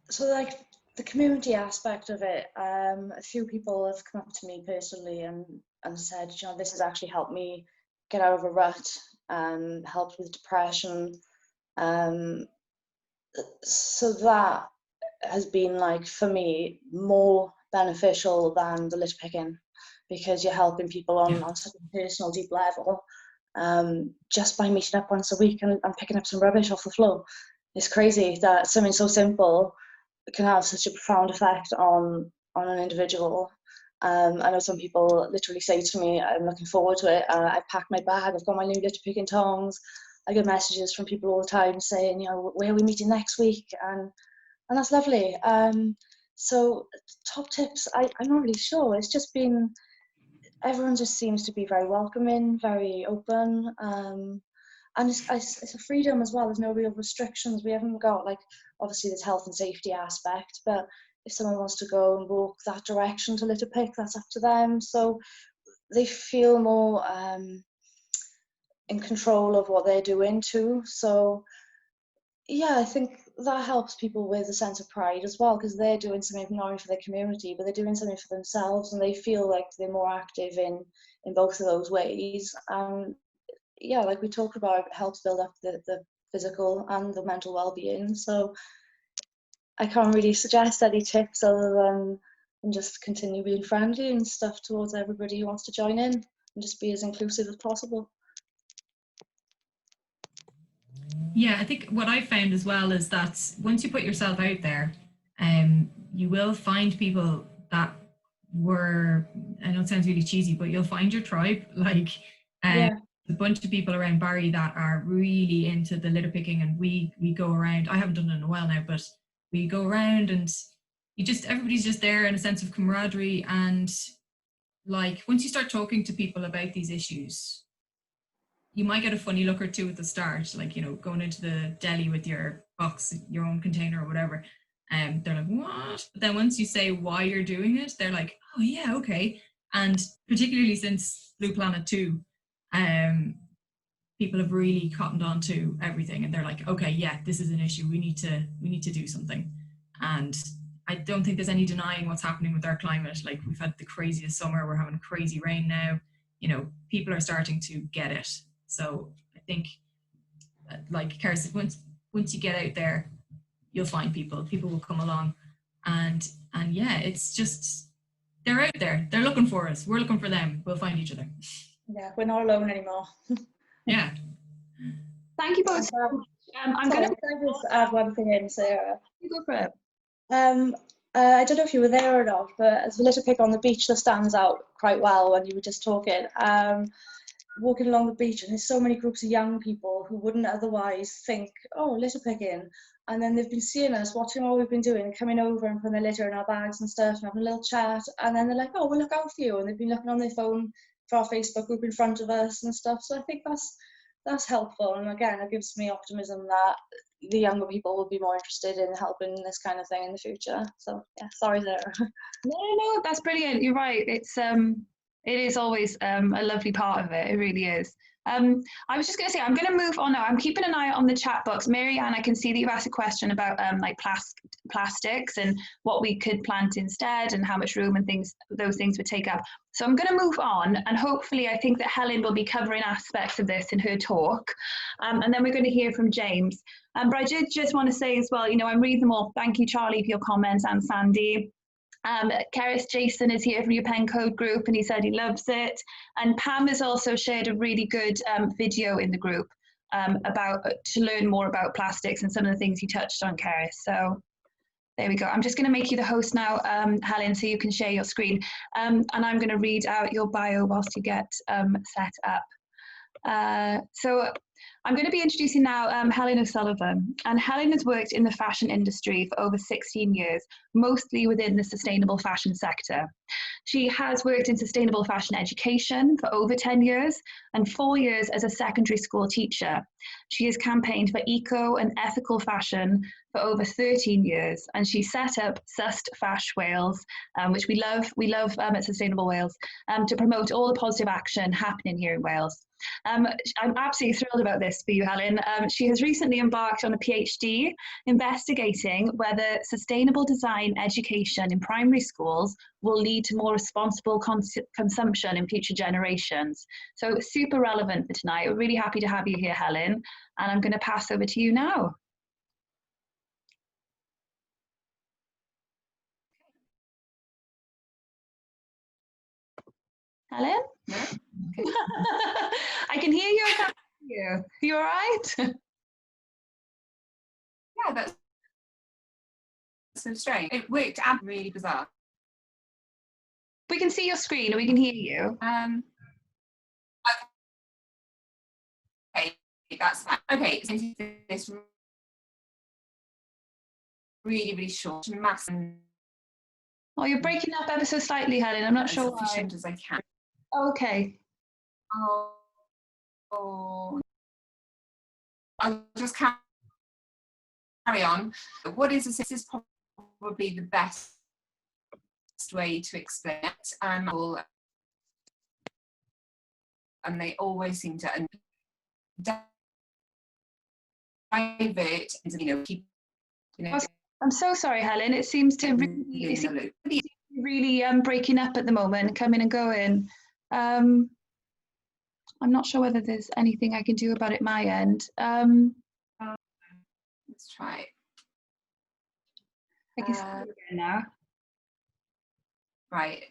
So like the community aspect of it, a few people have come up to me personally and said, this has actually helped me get out of a rut, helped with depression. So that has been, like, for me, more beneficial than the litter picking, because you're helping people on such a personal, deep level, just by meeting up once a week and picking up some rubbish off the floor. It's crazy that something so simple can have such a profound effect on an individual. I know some people literally say to me, I'm looking forward to it. I've packed my bag, I've got my new litter picking tongs. I get messages from people all the time saying, where are we meeting next week? And that's lovely. So top tips, I'm not really sure. It's just been, everyone just seems to be very welcoming, very open. And it's a freedom as well. There's no real restrictions. We haven't got, like, obviously there's health and safety aspect, but if someone wants to go and walk that direction to litter pick, that's up to them. So they feel more in control of what they're doing too. So yeah, I think that helps people with a sense of pride as well, because they're doing something not only for their community, but they're doing something for themselves, and they feel like they're more active in both of those ways. And yeah, like we talked about, it helps build up the physical and the mental well-being. So I can't really suggest any tips other than just continue being friendly and stuff towards everybody who wants to join in, and just be as inclusive as possible. Yeah, I think what I found as well is that once you put yourself out there, you will find people that were, I know it sounds really cheesy, but you'll find your tribe. Like Yeah. a bunch of people around Barry that are really into the litter picking, and we go around. I haven't done it in a while now, but we go around and everybody's just there in a sense of camaraderie. And like once you start talking to people about these issues, you might get a funny look or two at the start, like, you know, going into the deli with your box, your own container or whatever. And they're like, what? But then once you say why you're doing it, they're like, oh yeah, okay. And particularly since Blue Planet 2, people have really cottoned on to everything, and they're like, okay, yeah, this is an issue. We need to do something. And I don't think there's any denying what's happening with our climate. Like, we've had the craziest summer, we're having crazy rain now. You know, people are starting to get it. So I think, like Cara said, once you get out there, you'll find people will come along. And yeah, it's just, they're out there, they're looking for us, we're looking for them, we'll find each other. Yeah, we're not alone anymore. Yeah. Thank you both. I'm going to just add one thing in, Sarah. go for it. I don't know if you were there or not, but as a litter pick on the beach, that stands out quite well when you were just talking. Walking along the beach, and there's so many groups of young people who wouldn't otherwise think, oh, litter picking, and then they've been seeing us, watching what we've been doing, coming over and putting their litter in our bags and stuff, and having a little chat, and then they're like, oh, we'll look out for you, and they've been looking on their phone for our Facebook group in front of us and stuff. So I think that's helpful, and again, it gives me optimism that the younger people will be more interested in helping this kind of thing in the future. So yeah, sorry there. No, that's brilliant. You're right. It is always a lovely part of it. It really is. I was just going to say, I'm going to move on now. I'm keeping an eye on the chat box. Marianne, I can see that you've asked a question about like plastics and what we could plant instead and how much room and those things would take up. So I'm going to move on, and hopefully I think that Helen will be covering aspects of this in her talk. And then we're going to hear from James. But I did just want to say as well, you know, I'm reading them all. Thank you, Charlie, for your comments, and Sandy. Keris Jason is here from your Pen Code group, and he said he loves it. And Pam has also shared a really good video in the group about to learn more about plastics and some of the things you touched on, Keris. So there we go. I'm just going to make you the host now, Helen, so you can share your screen. And I'm going to read out your bio whilst you get set up. So I'm going to be introducing now Helen O'Sullivan, and Helen has worked in the fashion industry for over 16 years, mostly within the sustainable fashion sector. She has worked in sustainable fashion education for over 10 years and 4 years as a secondary school teacher. She has campaigned for eco and ethical fashion for over 13 years, and she set up Sust Fash Wales, which we love at Sustainable Wales, to promote all the positive action happening here in Wales. I'm absolutely thrilled about this for you, Helen. She has recently embarked on a PhD investigating whether sustainable design education in primary schools will lead to more responsible consumption in future generations. So super relevant for tonight. We're really happy to have you here, Helen, and I'm going to pass over to you now. Helen? No? Okay. I can hear you. I can't hear you. You all right? Yeah, that's so strange. It worked out really bizarre. We can see your screen and we can hear you. Okay, that's fine. Okay, so this really short, massive. Oh, you're breaking up ever so slightly, Helen. I'm not sure as why. efficient as I can. Okay. Oh, I'll just carry on. What is this? This is probably the best way to explain it. And they always seem to. divert and keep. I'm so sorry, Helen. It seems to really breaking up at the moment, coming and going. I'm not sure whether there's anything I can do about it my end. Let's try it. I can see it again now. Right.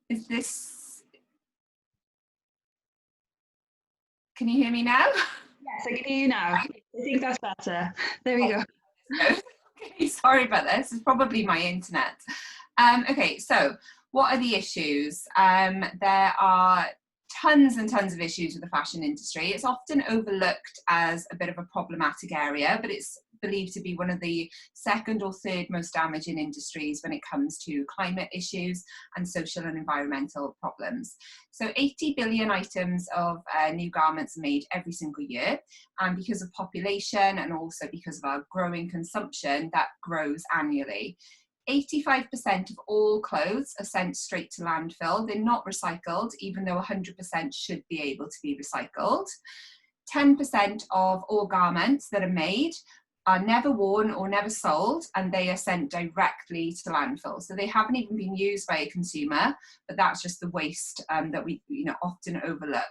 Is this? Can you hear me now? Yes, I can hear you now. I think that's better. There we go. Okay, sorry about this. It's probably my internet. Okay, so what are the issues? There are tons and tons of issues with the fashion industry. It's often overlooked as a bit of a problematic area, but it's believed to be one of the second or third most damaging industries when it comes to climate issues and social and environmental problems. So 80 billion items of new garments are made every single year, and because of population and also because of our growing consumption, that grows annually. 85% of all clothes are sent straight to landfill. They're not recycled, even though 100% should be able to be recycled. 10% of all garments that are made are never worn or never sold, and they are sent directly to landfill. So they haven't even been used by a consumer, but that's just the waste that we often overlook.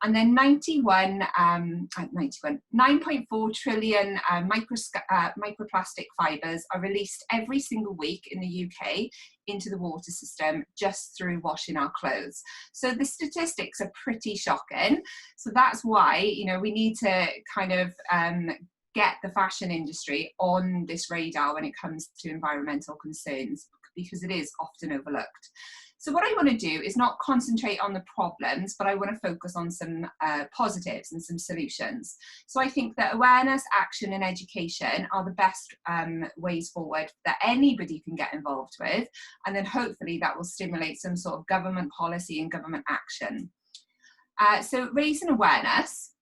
And then 9.4 trillion microplastic fibres are released every single week in the UK into the water system just through washing our clothes. So the statistics are pretty shocking. So that's why, we need to kind of get the fashion industry on this radar when it comes to environmental concerns, because it is often overlooked. So what I want to do is not concentrate on the problems, but I want to focus on some positives and some solutions. So I think that awareness, action and education are the best ways forward that anybody can get involved with. And then hopefully that will stimulate some sort of government policy and government action. So raising awareness,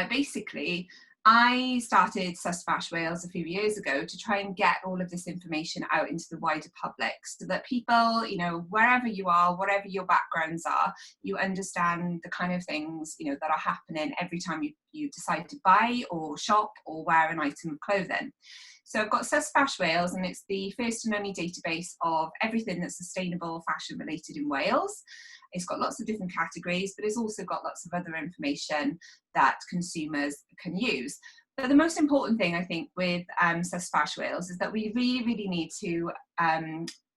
basically, I started Sus Fash Wales a few years ago to try and get all of this information out into the wider public so that people, wherever you are, whatever your backgrounds are, you understand the kind of things, that are happening every time you decide to buy or shop or wear an item of clothing. So I've got Sus Fash Wales, and it's the first and only database of everything that's sustainable fashion related in Wales. It's got lots of different categories, but it's also got lots of other information that consumers can use. But the most important thing, I think, with Sus Fash Wales is that we really, really need to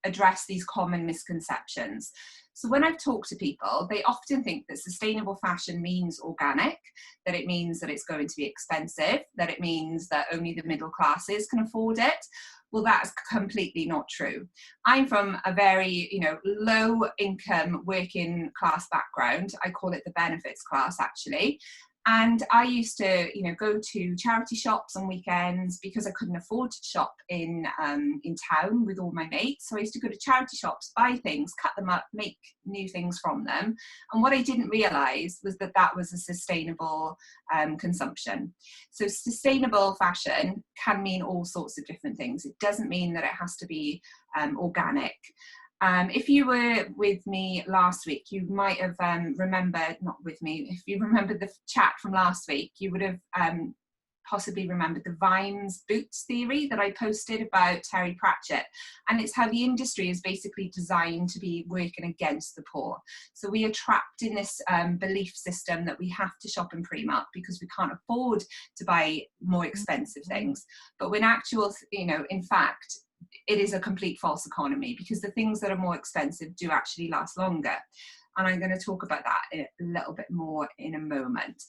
address these common misconceptions. So when I've talked to people, they often think that sustainable fashion means organic, that it means that it's going to be expensive, that it means that only the middle classes can afford it. Well, that's completely not true. I'm from a very, low income working class background. I call it the benefits class, actually. And I used to, go to charity shops on weekends because I couldn't afford to shop in town with all my mates. So I used to go to charity shops, buy things, cut them up, make new things from them. And what I didn't realise was that that was a sustainable consumption. So sustainable fashion can mean all sorts of different things. It doesn't mean that it has to be organic. If you were with me last week, you might have remembered, not with me, if you remembered the chat from last week, you would have possibly remembered the Vimes boots theory that I posted about Terry Pratchett. And it's how the industry is basically designed to be working against the poor. So we are trapped in this belief system that we have to shop in Primark because we can't afford to buy more expensive things. But when in fact, it is a complete false economy, because the things that are more expensive do actually last longer. And I'm going to talk about that a little bit more in a moment.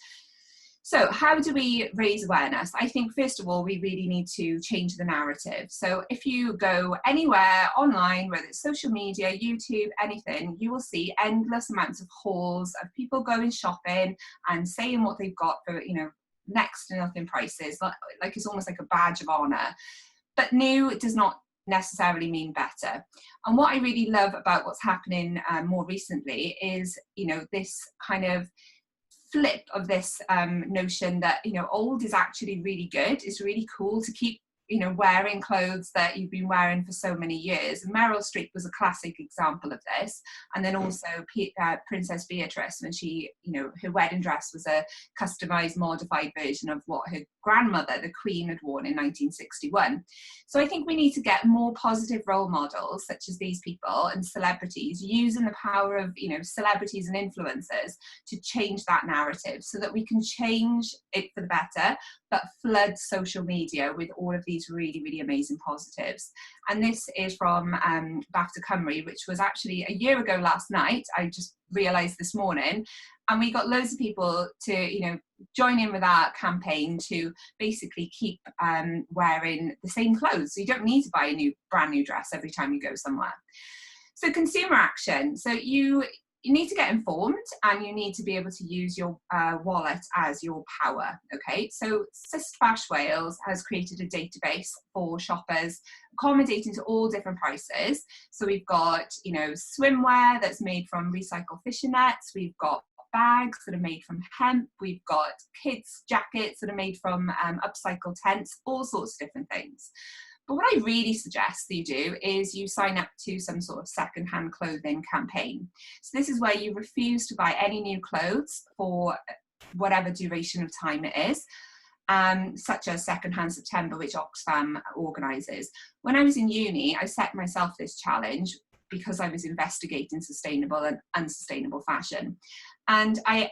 So how do we raise awareness? I think, first of all, we really need to change the narrative. So if you go anywhere online, whether it's social media, YouTube, anything, you will see endless amounts of hauls of people going shopping and saying what they've got for, next to nothing prices, like it's almost like a badge of honor. But new does not necessarily mean better. And what I really love about what's happening more recently is, this kind of flip of this notion that, old is actually really good. It's really cool to keep, wearing clothes that you've been wearing for so many years. And Meryl Streep was a classic example of this. And then also Princess Beatrice, when she, her wedding dress was a customized, modified version of what her grandmother, the Queen, had worn in 1961. So I think we need to get more positive role models, such as these people and celebrities, using the power of, celebrities and influencers to change that narrative so that we can change it for the better, but flood social media with all of these really, really amazing positives. And this is from Back to Cymru, which was actually a year ago last night. I just realised this morning. And we got loads of people to, join in with our campaign to basically keep wearing the same clothes. So you don't need to buy a brand new dress every time you go somewhere. So consumer action. So you need to get informed, and you need to be able to use your wallet as your power, okay? So Sistfash Wales has created a database for shoppers, accommodating to all different prices. So we've got, swimwear that's made from recycled fishing nets, we've got bags that are made from hemp, we've got kids' jackets that are made from upcycled tents, all sorts of different things. But what I really suggest that you do is you sign up to some sort of second-hand clothing campaign. So this is where you refuse to buy any new clothes for whatever duration of time it is, such as Secondhand September, which Oxfam organises. When I was in uni, I set myself this challenge because I was investigating sustainable and unsustainable fashion. And I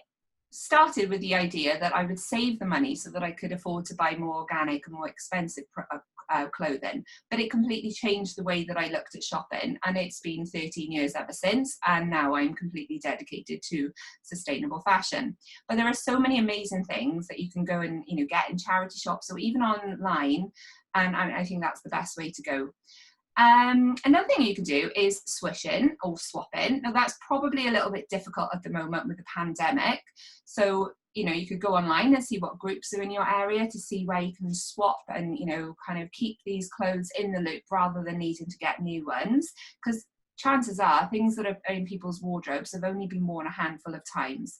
started with the idea that I would save the money so that I could afford to buy more organic and more expensive clothing, but it completely changed the way that I looked at shopping, and it's been 13 years ever since, and now I'm completely dedicated to sustainable fashion. But there are so many amazing things that you can go and get in charity shops or even online, and I think that's the best way to go. Another thing you can do is swishing or swapping. Now that's probably a little bit difficult at the moment with the pandemic. So, you could go online and see what groups are in your area to see where you can swap and, kind of keep these clothes in the loop rather than needing to get new ones. Because chances are things that are in people's wardrobes have only been worn a handful of times.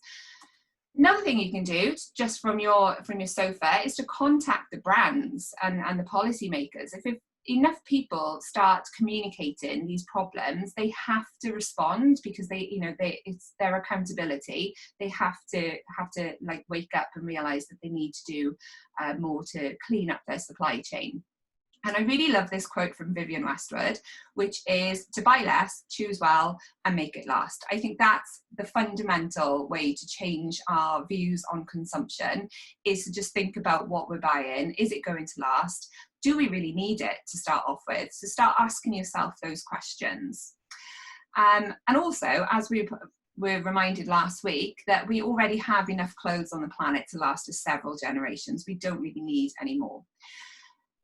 Another thing you can do just from your sofa is to contact the brands and the policymakers. If enough people start communicating these problems, they have to respond, because it's their accountability. They have to like wake up and realize that they need to do more to clean up their supply chain. And I really love this quote from Vivienne Westwood, which is to buy less, choose well, and make it last. I think that's the fundamental way to change our views on consumption, is to just think about what we're buying. Is it going to last? Do we really need it to start off with? So start asking yourself those questions. And also, as we were reminded last week, that we already have enough clothes on the planet to last us several generations. We don't really need any more.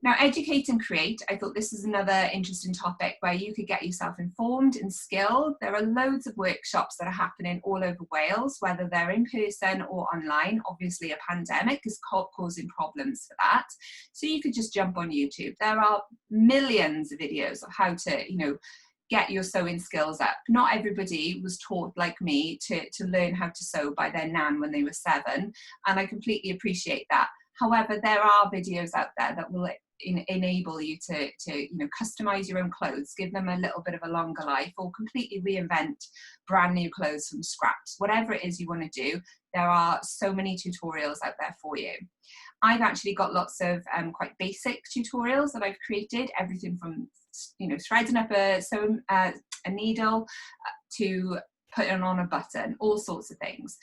Now, educate and create. I thought this is another interesting topic where you could get yourself informed and skilled. There are loads of workshops that are happening all over Wales, whether they're in person or online. Obviously, a pandemic is causing problems for that. So you could just jump on YouTube. There are millions of videos of how to, get your sewing skills up. Not everybody was taught, like me, to learn how to sew by their nan when they were 7, and I completely appreciate that. However, there are videos out there that will enable you to customize your own clothes, give them a little bit of a longer life, or completely reinvent brand new clothes from scratch. Whatever it is you want to do, there are so many tutorials out there for you. I've actually got lots of quite basic tutorials that I've created, everything from threading up a needle to putting on a button, all sorts of things.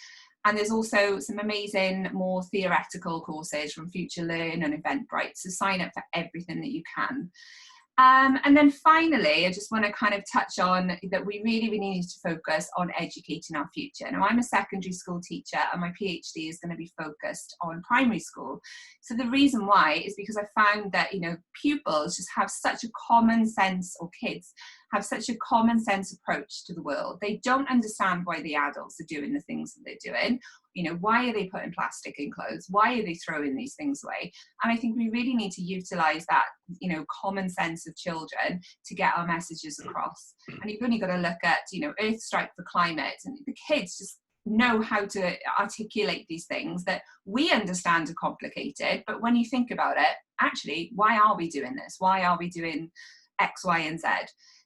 And there's also some amazing, more theoretical courses from Future Learn and Eventbrite. So sign up for everything that you can. And then finally, I just want to kind of touch on that we really, really need to focus on educating our future. Now, I'm a secondary school teacher, and my PhD is going to be focused on primary school. So the reason why is because I found that, pupils just have such a common sense, or kids have such a common sense approach to the world. They don't understand why the adults are doing the things that they're doing. Why are they putting plastic in clothes? Why are they throwing these things away? And I think we really need to utilize that, common sense of children to get our messages across. And you've only got to look at, Earth Strike for Climate, and the kids just, know how to articulate these things that we understand are complicated, but when you think about it, actually, why are we doing this? Why are we doing X, Y, and Z?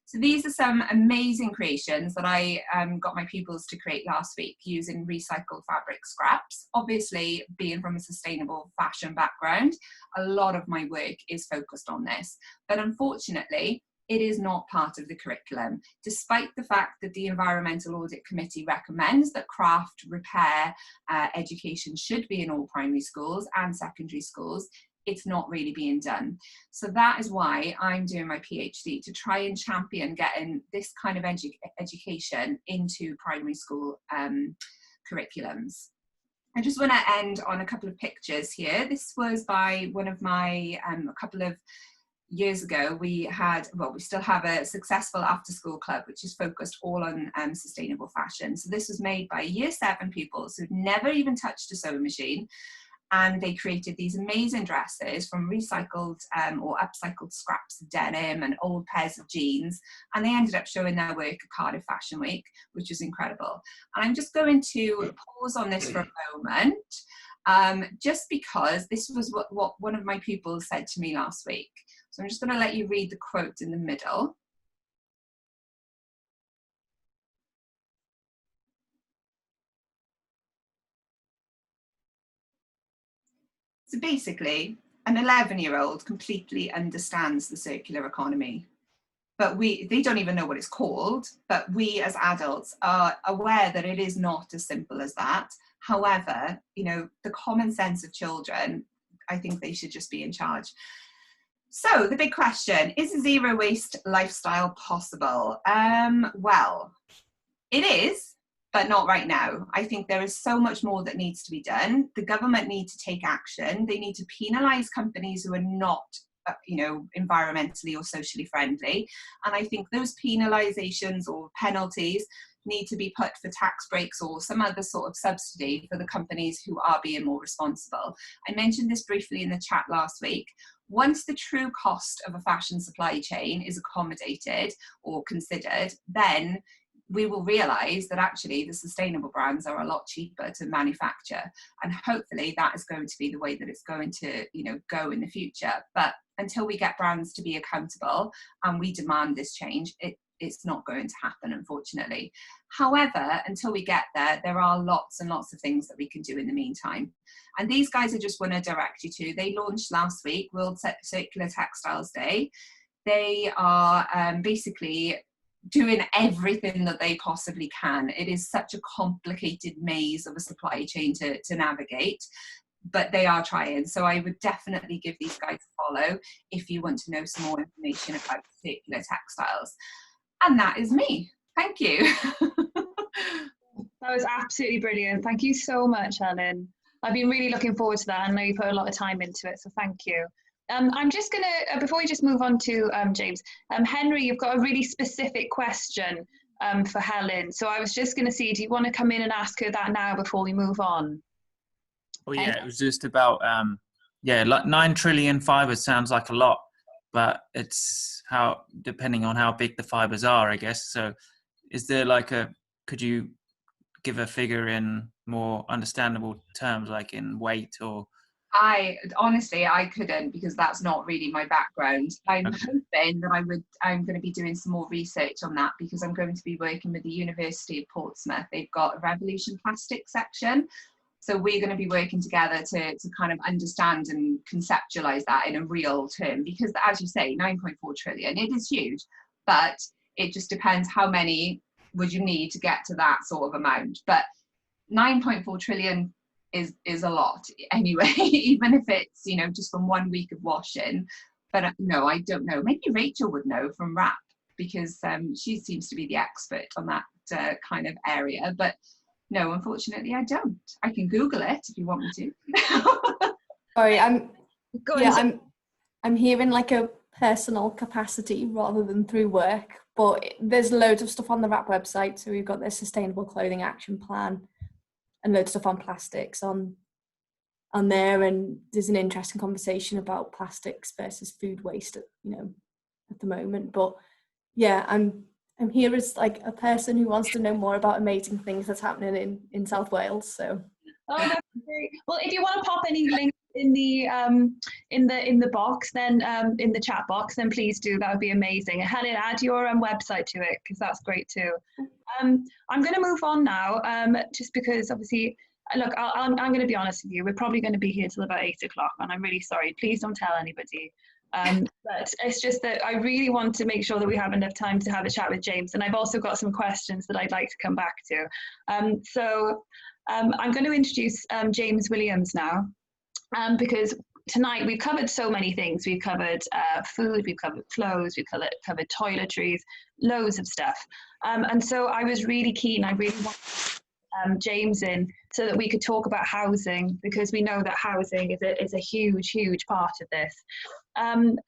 So these are some amazing creations that I got my pupils to create last week using recycled fabric scraps. Obviously, being from a sustainable fashion background, a lot of my work is focused on this. But unfortunately, it is not part of the curriculum, despite the fact that the Environmental Audit Committee recommends that craft repair education should be in all primary schools and secondary schools. It's not really being done. So that is why I'm doing my PhD, to try and champion getting this kind of education into primary school curriculums. I just want to end on a couple of pictures here. This was by one of my, a couple of years ago, we still have a successful after school club, which is focused all on sustainable fashion. So this was made by year 7 pupils who'd never even touched a sewing machine. And they created these amazing dresses from recycled or upcycled scraps of denim and old pairs of jeans. And they ended up showing their work at Cardiff Fashion Week, which was incredible. And I'm just going to pause on this for a moment, just because this was what one of my pupils said to me last week. So I'm just going to let you read the quote in the middle. So basically, an 11-year-old completely understands the circular economy, but they don't even know what it's called, but we as adults are aware that it is not as simple as that. However, you know, the common sense of children, I think they should just be in charge. So the big question, is a zero waste lifestyle possible? Well, it is, but not right now. I think there is so much more that needs to be done. The government needs to take action. They need to penalise companies who are not, environmentally or socially friendly. And I think those penalisations or penalties need to be put for tax breaks or some other sort of subsidy for the companies who are being more responsible. I mentioned this briefly in the chat last week. Once the true cost of a fashion supply chain is accommodated or considered, then we will realise that actually the sustainable brands are a lot cheaper to manufacture, and hopefully that is going to be the way that it's going to go in the future. But until we get brands to be accountable and we demand this change, it's not going to happen, unfortunately. However, until we get there, there are lots and lots of things that we can do in the meantime. And these guys I just want to direct you to. They launched last week, World Circular Textiles Day. They are basically doing everything that they possibly can. It is such a complicated maze of a supply chain to navigate, but they are trying. So I would definitely give these guys a follow if you want to know some more information about circular textiles. And that is me. Thank you. That was absolutely brilliant. Thank you so much, Ellen. I've been really looking forward to that. I know you put a lot of time into it, so thank you. I'm just going to, before we just move on to James, Henry, you've got a really specific question for Helen. So I was just going to see, do you want to come in and ask her that now before we move on? Well, yeah, it was just about, like 9 trillion fibers sounds like a lot, but it's depending on how big the fibers are, I guess. So is there could you give a figure in more understandable terms, like in weight or? Honestly, I couldn't, because that's not really my background. I'm hoping that I'm going to be doing some more research on that, because I'm going to be working with the University of Portsmouth. They've got a Revolution Plastic section. So we're going to be working together to kind of understand and conceptualize that in a real term, because as you say, 9.4 trillion, it is huge, but it just depends how many would you need to get to that sort of amount. But 9.4 trillion is a lot anyway, even if it's, just from 1 week of washing. But no, I don't know. Maybe Rachel would know from RAP, because she seems to be the expert on that kind of area. But no, unfortunately, I don't. I can Google it if you want me to. Sorry, I'm here in like a personal capacity rather than through work. But there's loads of stuff on the RAP website. So we've got the Sustainable Clothing Action Plan and loads of stuff on plastics on there. And there's an interesting conversation about plastics versus food waste, at the moment. But yeah, I'm I'm here as like a person who wants to know more about amazing things that's happening in South Wales. So. Oh, that's great. Well, if you want to pop any links in the box, then in the chat box, then please do. That would be amazing. And Helen, add your website to it because that's great too. I'm going to move on now, just because obviously, look, I'm going to be honest with you. We're probably going to be here till about 8 o'clock, and I'm really sorry. Please don't tell anybody. But it's just that I really want to make sure that we have enough time to have a chat with James, and I've also got some questions that I'd like to come back to. I'm going to introduce James Williams now, because tonight we've covered so many things. We've covered food, we've covered clothes, we've covered toiletries, loads of stuff. And so I was really keen, I really wanted James in so that we could talk about housing, because we know that housing is a huge, huge part of this.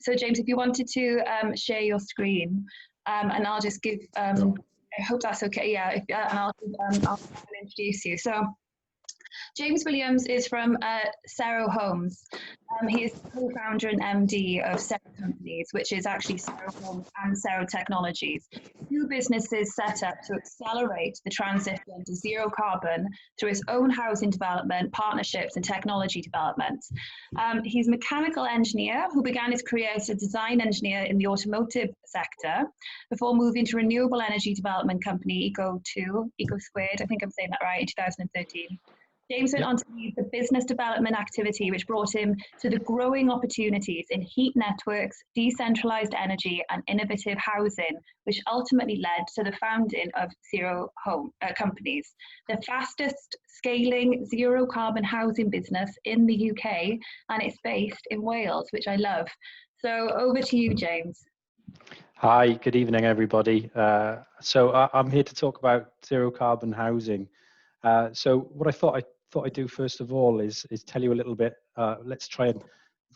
So James, if you wanted to share your screen, and I'll just give, I hope that's okay. Yeah, and I'll introduce you. So, James Williams is from Cero Homes. He is co-founder and MD of Cero Companies, which is actually Cero Homes and Cero Technologies, two businesses set up to accelerate the transition to zero carbon through his own housing development, partnerships, and technology development. He's a mechanical engineer who began his career as a design engineer in the automotive sector before moving to renewable energy development company Eco Squared, I think I'm saying that right, in 2013. James went on to lead the business development activity, which brought him to the growing opportunities in heat networks, decentralized energy, and innovative housing, which ultimately led to the founding of Cero Companies, the fastest scaling zero carbon housing business in the UK, and it's based in Wales, which I love. So over to you, James. Hi, good evening, everybody. So I'm here to talk about zero carbon housing. So what I thought I'd do first of all is tell you a little bit. Let's try and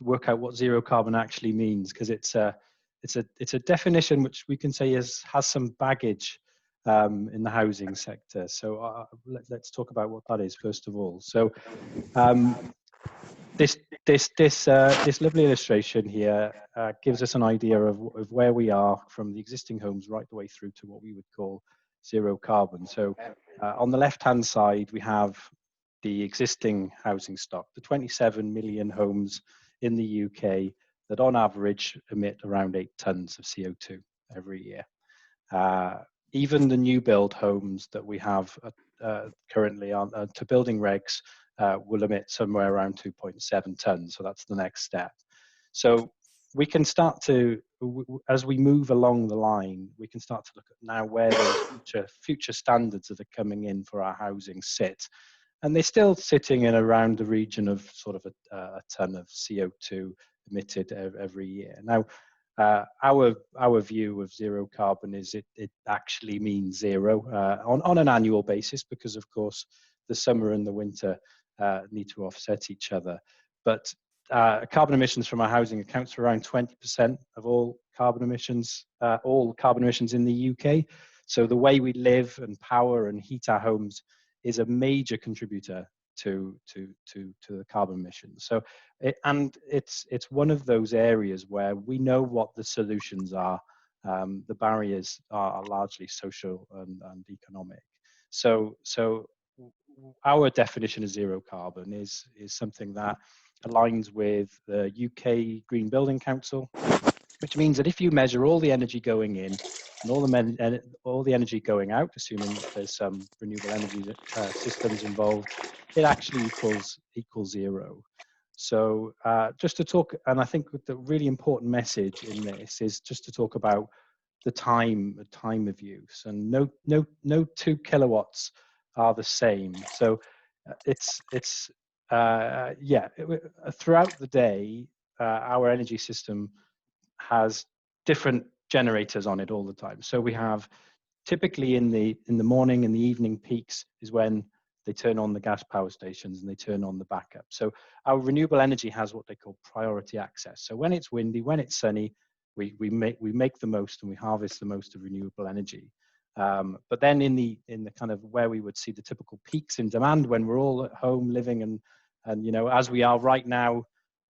work out what zero carbon actually means, because it's a definition which we can say has some baggage in the housing sector. So let's talk about what that is first of all. So this lovely illustration here gives us an idea of where we are from the existing homes right the way through to what we would call zero carbon. So on the left-hand side, we have the existing housing stock, the 27 million homes in the UK that on average emit around 8 tons of CO2 every year. Even the new build homes that we have currently on to building regs will emit somewhere around 2.7 tons. So that's the next step. So we can start to, as we move along the line, we can start to look at now where those future standards that are coming in for our housing sit. And they're still sitting in around the region of sort of a ton of CO2 emitted every year. Now, our view of zero carbon is it actually means zero on an annual basis, because of course the summer and the winter need to offset each other. But carbon emissions from our housing accounts for around 20% of all carbon emissions in the UK. So the way we live and power and heat our homes is a major contributor to the carbon emissions. So it's one of those areas where we know what the solutions are. The barriers are largely social and economic. So our definition of zero carbon is something that aligns with the UK Green Building Council, which means that if you measure all the energy going in and all the energy going out, assuming that there's some renewable energy systems involved, it actually equals zero. So just to talk, and I think the really important message in this is just to talk about the time of use, and no 2 kilowatts are the same. So throughout the day, our energy system has different generators on it all the time. So we have typically in the morning and the evening peaks is when they turn on the gas power stations and they turn on the backup. So our renewable energy has what they call priority access. So when it's windy, when it's sunny, we make the most and we harvest the most of renewable energy. But then in the kind of where we would see the typical peaks in demand when we're all at home living and as we are right now,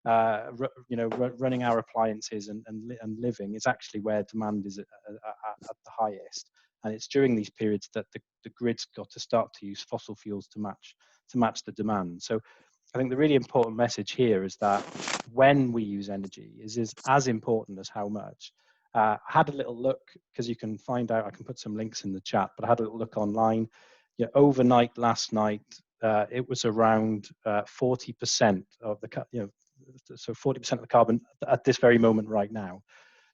running our appliances and living is actually where demand is at the highest. And it's during these periods that the grid's got to start to use fossil fuels to match the demand. So I think the really important message here is that when we use energy is as important as how much. I had a little look, because you can find out, I can put some links in the chat, but I had a little look online. Overnight last night, it was around 40% of the, so 40% of the carbon at this very moment right now.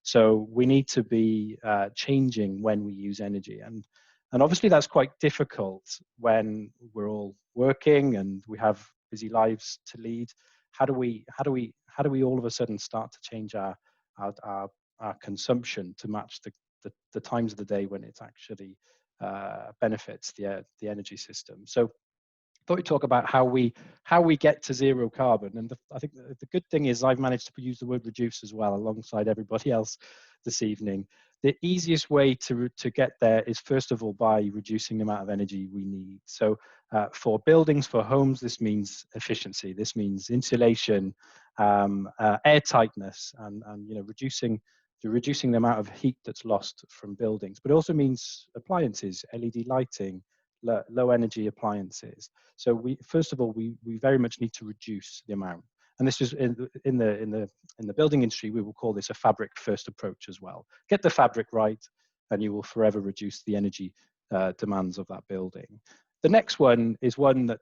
So we need to be changing when we use energy, and obviously that's quite difficult when we're all working and we have busy lives to lead. How do we all of a sudden start to change our consumption to match the times of the day when it actually benefits the energy system? So I thought we'd talk about how we get to zero carbon. And I think the good thing is I've managed to use the word reduce as well alongside everybody else this evening. The easiest way to get there is, first of all, by reducing the amount of energy we need. So for buildings, for homes, this means efficiency. This means insulation, air tightness, and reducing the amount of heat that's lost from buildings. But it also means appliances, LED lighting, low energy appliances. So we very much need to reduce the amount. And this is in the building industry, we will call this a fabric first approach as well. Get the fabric right, and you will forever reduce the energy demands of that building. The next one is one that,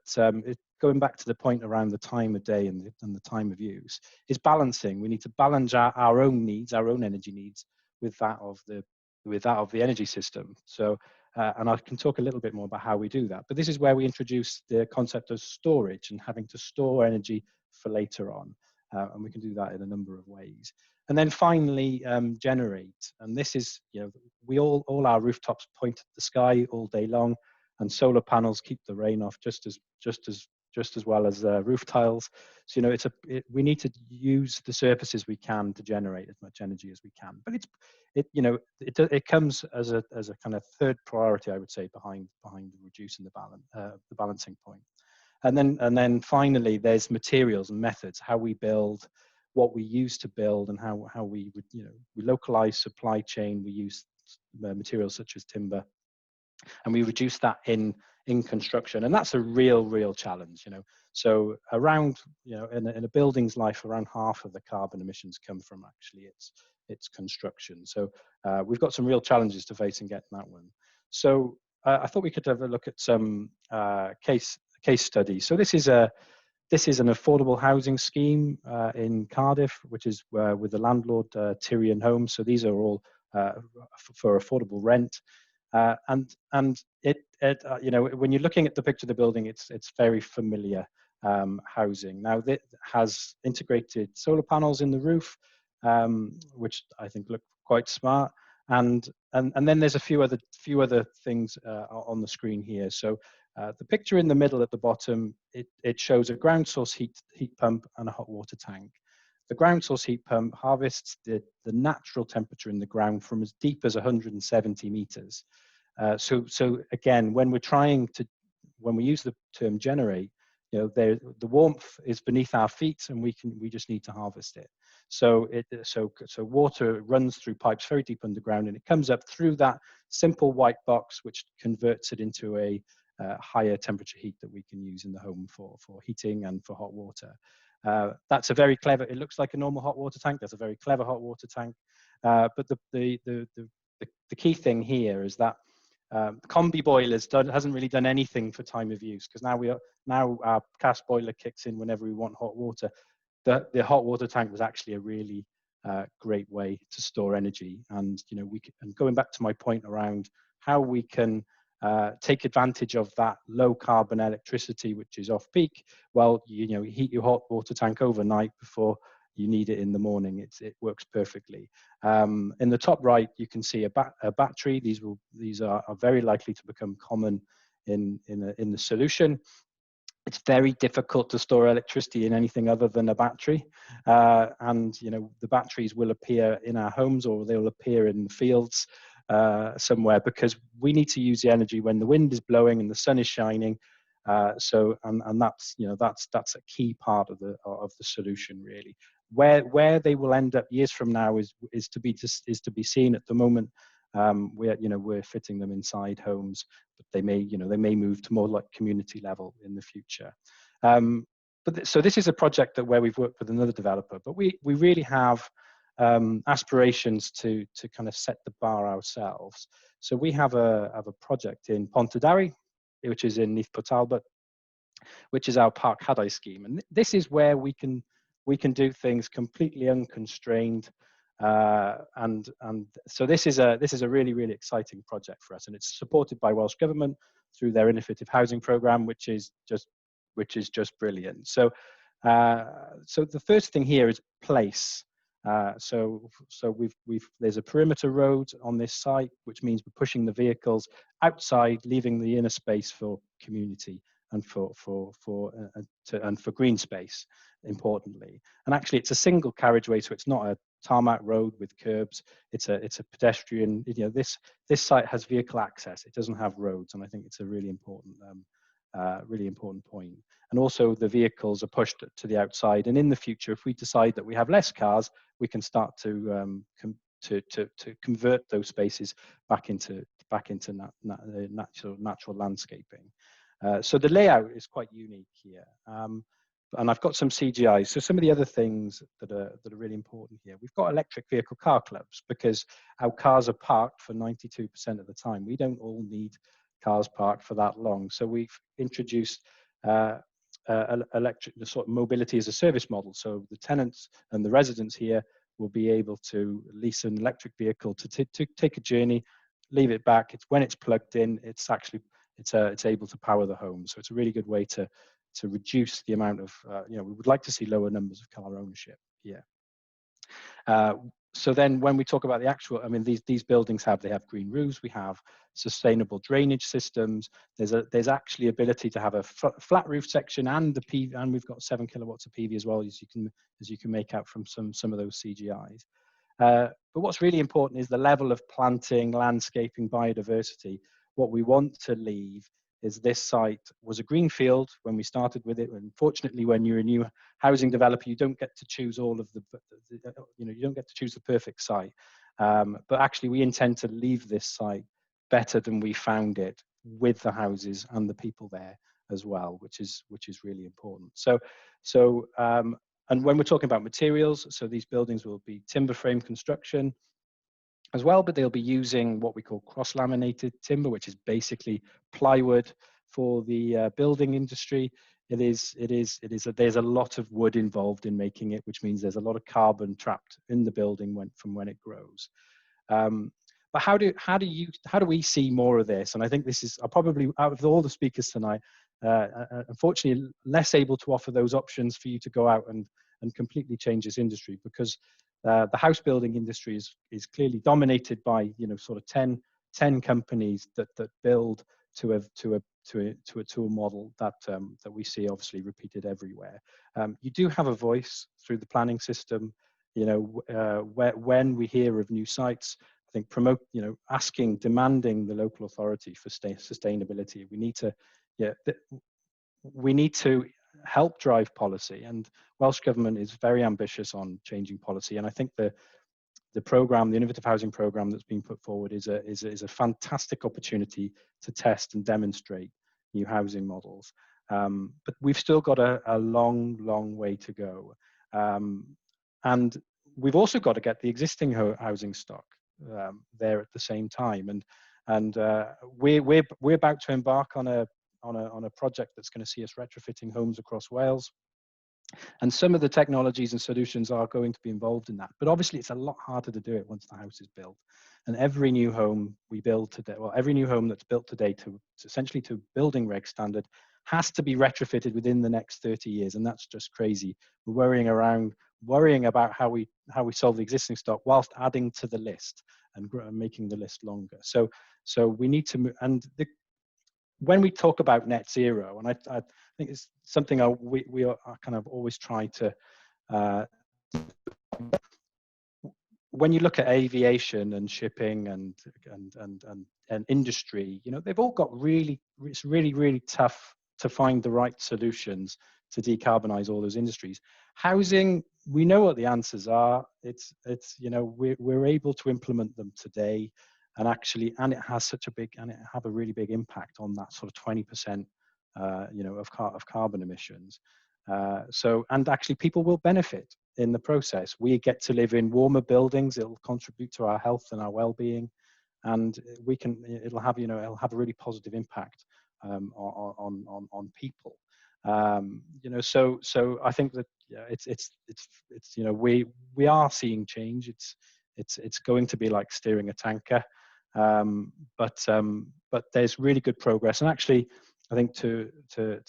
going back to the point around the time of day and the time of use, is balancing. We need to balance our own needs, our own energy needs, with that of the energy system. So, and I can talk a little bit more about how we do that. But this is where we introduce the concept of storage and having to store energy for later on. And we can do that in a number of ways. And then finally, generate. And this is, we all our rooftops point at the sky all day long, and solar panels keep the rain off just as well as roof tiles. So we need to use the surfaces we can to generate as much energy as we can. But it comes as a kind of third priority, I would say, behind reducing the balancing point. And then finally, there's materials and methods, how we build, what we use to build, and how we localize supply chain. We use materials such as timber, and we reduce that in construction, and that's a real challenge. So around in a building's life, around half of the carbon emissions come from actually its construction. So we've got some real challenges to face in getting that one. So I thought we could have a look at some case studies. So this is an affordable housing scheme in Cardiff, which is with the landlord Tyrian Homes. So these are all for affordable rent. And it when you're looking at the picture of the building, it's very familiar housing. Now it has integrated solar panels in the roof, which I think look quite smart. And then there's a few other things on the screen here. So the picture in the middle at the bottom, it shows a ground source heat pump and a hot water tank. The ground source heat pump harvests the natural temperature in the ground from as deep as 170 meters. So again, when we use the term generate, the warmth is beneath our feet, and we just need to harvest it. So water runs through pipes very deep underground, and it comes up through that simple white box, which converts it into a higher temperature heat that we can use in the home for heating and for hot water. That's a very clever. It looks like a normal hot water tank. That's a very clever hot water tank. But the key thing here is that combi boilers hasn't really done anything for time of use, because now our gas boiler kicks in whenever we want hot water. The hot water tank was actually a really great way to store energy, and and going back to my point around how we can take advantage of that low carbon electricity, which is off peak. Well, you heat your hot water tank overnight before you need it in the morning. It works perfectly. In the top right, you can see a battery. These are very likely to become common in the solution. It's very difficult to store electricity in anything other than a battery. And the batteries will appear in our homes, or they'll appear in the fields somewhere, because we need to use the energy when the wind is blowing and the sun is shining. And that's, you know, that's a key part of the solution, really. Where they will end up years from now is to be seen. At the moment, we're fitting them inside homes, but they may move to more like community level in the future. So this is a project where we've worked with another developer, but we really have aspirations to kind of set the bar ourselves. So we have a project in Pontedari, which is in Neath Talbot, which is our Park Hadau scheme, and this is where we can do things completely unconstrained, and so this is a really exciting project for us, and it's supported by Welsh Government through their innovative housing programme, which is just brilliant. So the first thing here is place. So there's a perimeter road on this site, which means we're pushing the vehicles outside, leaving the inner space for community and for green space, importantly. And actually, it's a single carriageway, so it's not a tarmac road with curbs. It's a pedestrian. You know, this site has vehicle access. It doesn't have roads, and I think it's a really important point. And also, the vehicles are pushed to the outside. And in the future, if we decide that we have less cars, we can start to convert those spaces back into natural landscaping. So the layout is quite unique here. And I've got some CGIs. So some of the other things that are really important here. We've got electric vehicle car clubs because our cars are parked for 92% of the time. We don't all need cars parked for that long. So we've introduced electric sort of mobility as a service model. So the tenants and the residents here will be able to lease an electric vehicle to take a journey, leave it back. It's when it's plugged in, it's able to power the home. So it's a really good way to reduce the amount of, we would like to see lower numbers of car ownership here. So then when we talk about the actual, I mean, these buildings have green roofs, we have sustainable drainage systems. There's actually ability to have a flat roof section and the PV, and we've got 7 kilowatts of PV as well, as you can make out from some of those CGIs. But what's really important is the level of planting, landscaping, biodiversity. What we want to leave is this site was a greenfield when we started with it. And fortunately, when you're a new housing developer, you don't get to choose you don't get to choose the perfect site. But actually, we intend to leave this site better than we found it, with the houses and the people there as well, which is really important. And when we're talking about materials, so these buildings will be timber frame construction as well, but they'll be using what we call cross-laminated timber, which is basically plywood for the building industry. There's a lot of wood involved in making it, which means there's a lot of carbon trapped in the building from when it grows. But how do we see more of this? And I think this is probably, out of all the speakers tonight, unfortunately less able to offer those options for you to go out and completely change this industry, because the house building industry is clearly dominated by sort of 10 companies that build to a model that we see obviously repeated everywhere. You do have a voice through the planning system. When we hear of new sites, I think demanding the local authority for sustainability. We need to help drive policy, and Welsh Government is very ambitious on changing policy. And I think the program, the innovative housing program that's been put forward, is a fantastic opportunity to test and demonstrate new housing models. But we've still got a long way to go, and we've also got to get the existing housing stock there at the same time. And we're about to embark on a project that's going to see us retrofitting homes across Wales. And some of the technologies and solutions are going to be involved in that. But obviously, it's a lot harder to do it once the house is built. And every new home we build today, every new home that's built today to essentially to building reg standard, has to be retrofitted within the next 30 years. And that's just crazy. We're worrying about how we solve the existing stock whilst adding to the list and making the list longer. So we need to, when we talk about net zero, and I think it's something we are kind of always try to, when you look at aviation and shipping and industry, they've all got it's really tough to find the right solutions to decarbonize all those industries. Housing, we know what the answers are. It's you know, we're able to implement them today, and actually, and it has such a big, and it have a really big impact on that sort of 20%, you know, of carbon emissions. So, and actually people will benefit in the process. We get to live in warmer buildings. It'll contribute to our health and our well-being, and it'll have, you know, it'll have a really positive impact on people. You know, so I think that, yeah, it's you know, we are seeing change. It's going to be like steering a tanker, but there's really good progress. And actually, I think to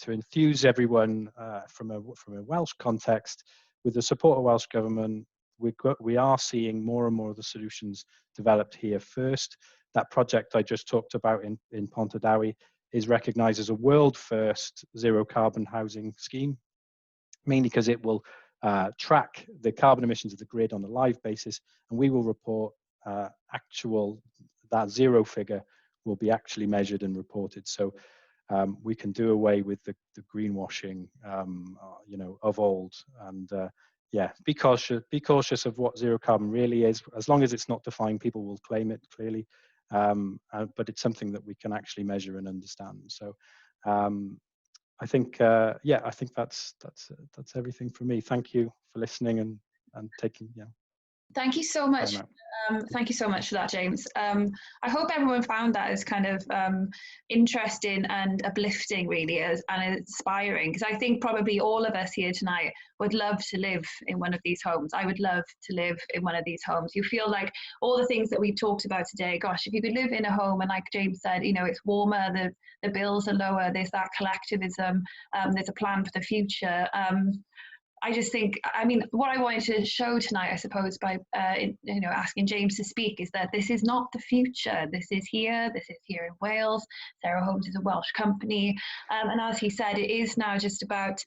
enthuse everyone from a Welsh context, with the support of Welsh Government, we are seeing more and more of the solutions developed here first. That project I just talked about in Pontardawe is recognised as a world first zero carbon housing scheme, mainly because it will track the carbon emissions of the grid on a live basis, and we will report that zero figure will be actually measured and reported. So we can do away with the greenwashing, you know, of old. And yeah, be cautious of what zero carbon really is. As long as it's not defined, people will claim it clearly. But it's something that we can actually measure and understand. So I think, yeah, I think that's everything from me. Thank you for listening and taking, yeah. Thank you so much. Thank you so much for that, James. I hope everyone found that as kind of interesting and uplifting, really, and inspiring, because I think probably all of us here tonight would love to live in one of these homes. I would love to live in one of these homes. You feel like all the things that we talked about today, gosh, if you could live in a home, and like James said, you know, it's warmer, the bills are lower, there's that collectivism, there's a plan for the future. I just think, I mean, what I wanted to show tonight, I suppose, by you know, asking James to speak, is that this is not the future. This is here in Wales. Sarah Homes is a Welsh company, and as he said, it is now just about,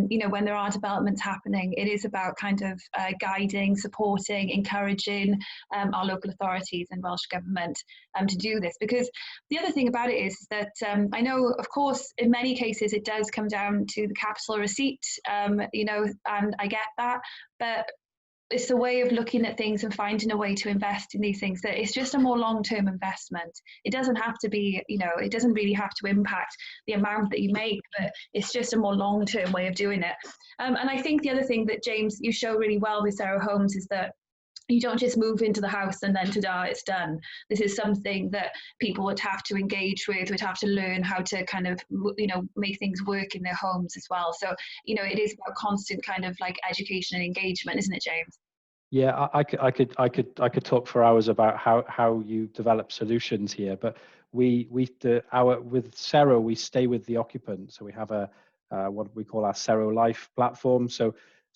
you know, when there are developments happening, it is about kind of guiding, supporting, encouraging our local authorities and Welsh Government to do this. Because the other thing about it is that I know, of course, in many cases it does come down to the capital receipt, you know, and I get that, but it's a way of looking at things and finding a way to invest in these things that it's just a more long-term investment. It doesn't have to be, you know, it doesn't really have to impact the amount that you make, but it's just a more long-term way of doing it. And I think the other thing that, James, you show really well with Sarah Homes is that you don't just move into the house and then ta-da, it's done. This is something that people would have to engage with, would have to learn how to kind of, you know, make things work in their homes as well. So, you know, it is about constant kind of like education and engagement, isn't it, James? Yeah, I could talk for hours about how you develop solutions here, but with Sero, we stay with the occupant. So we have a what we call our Sero Life platform. So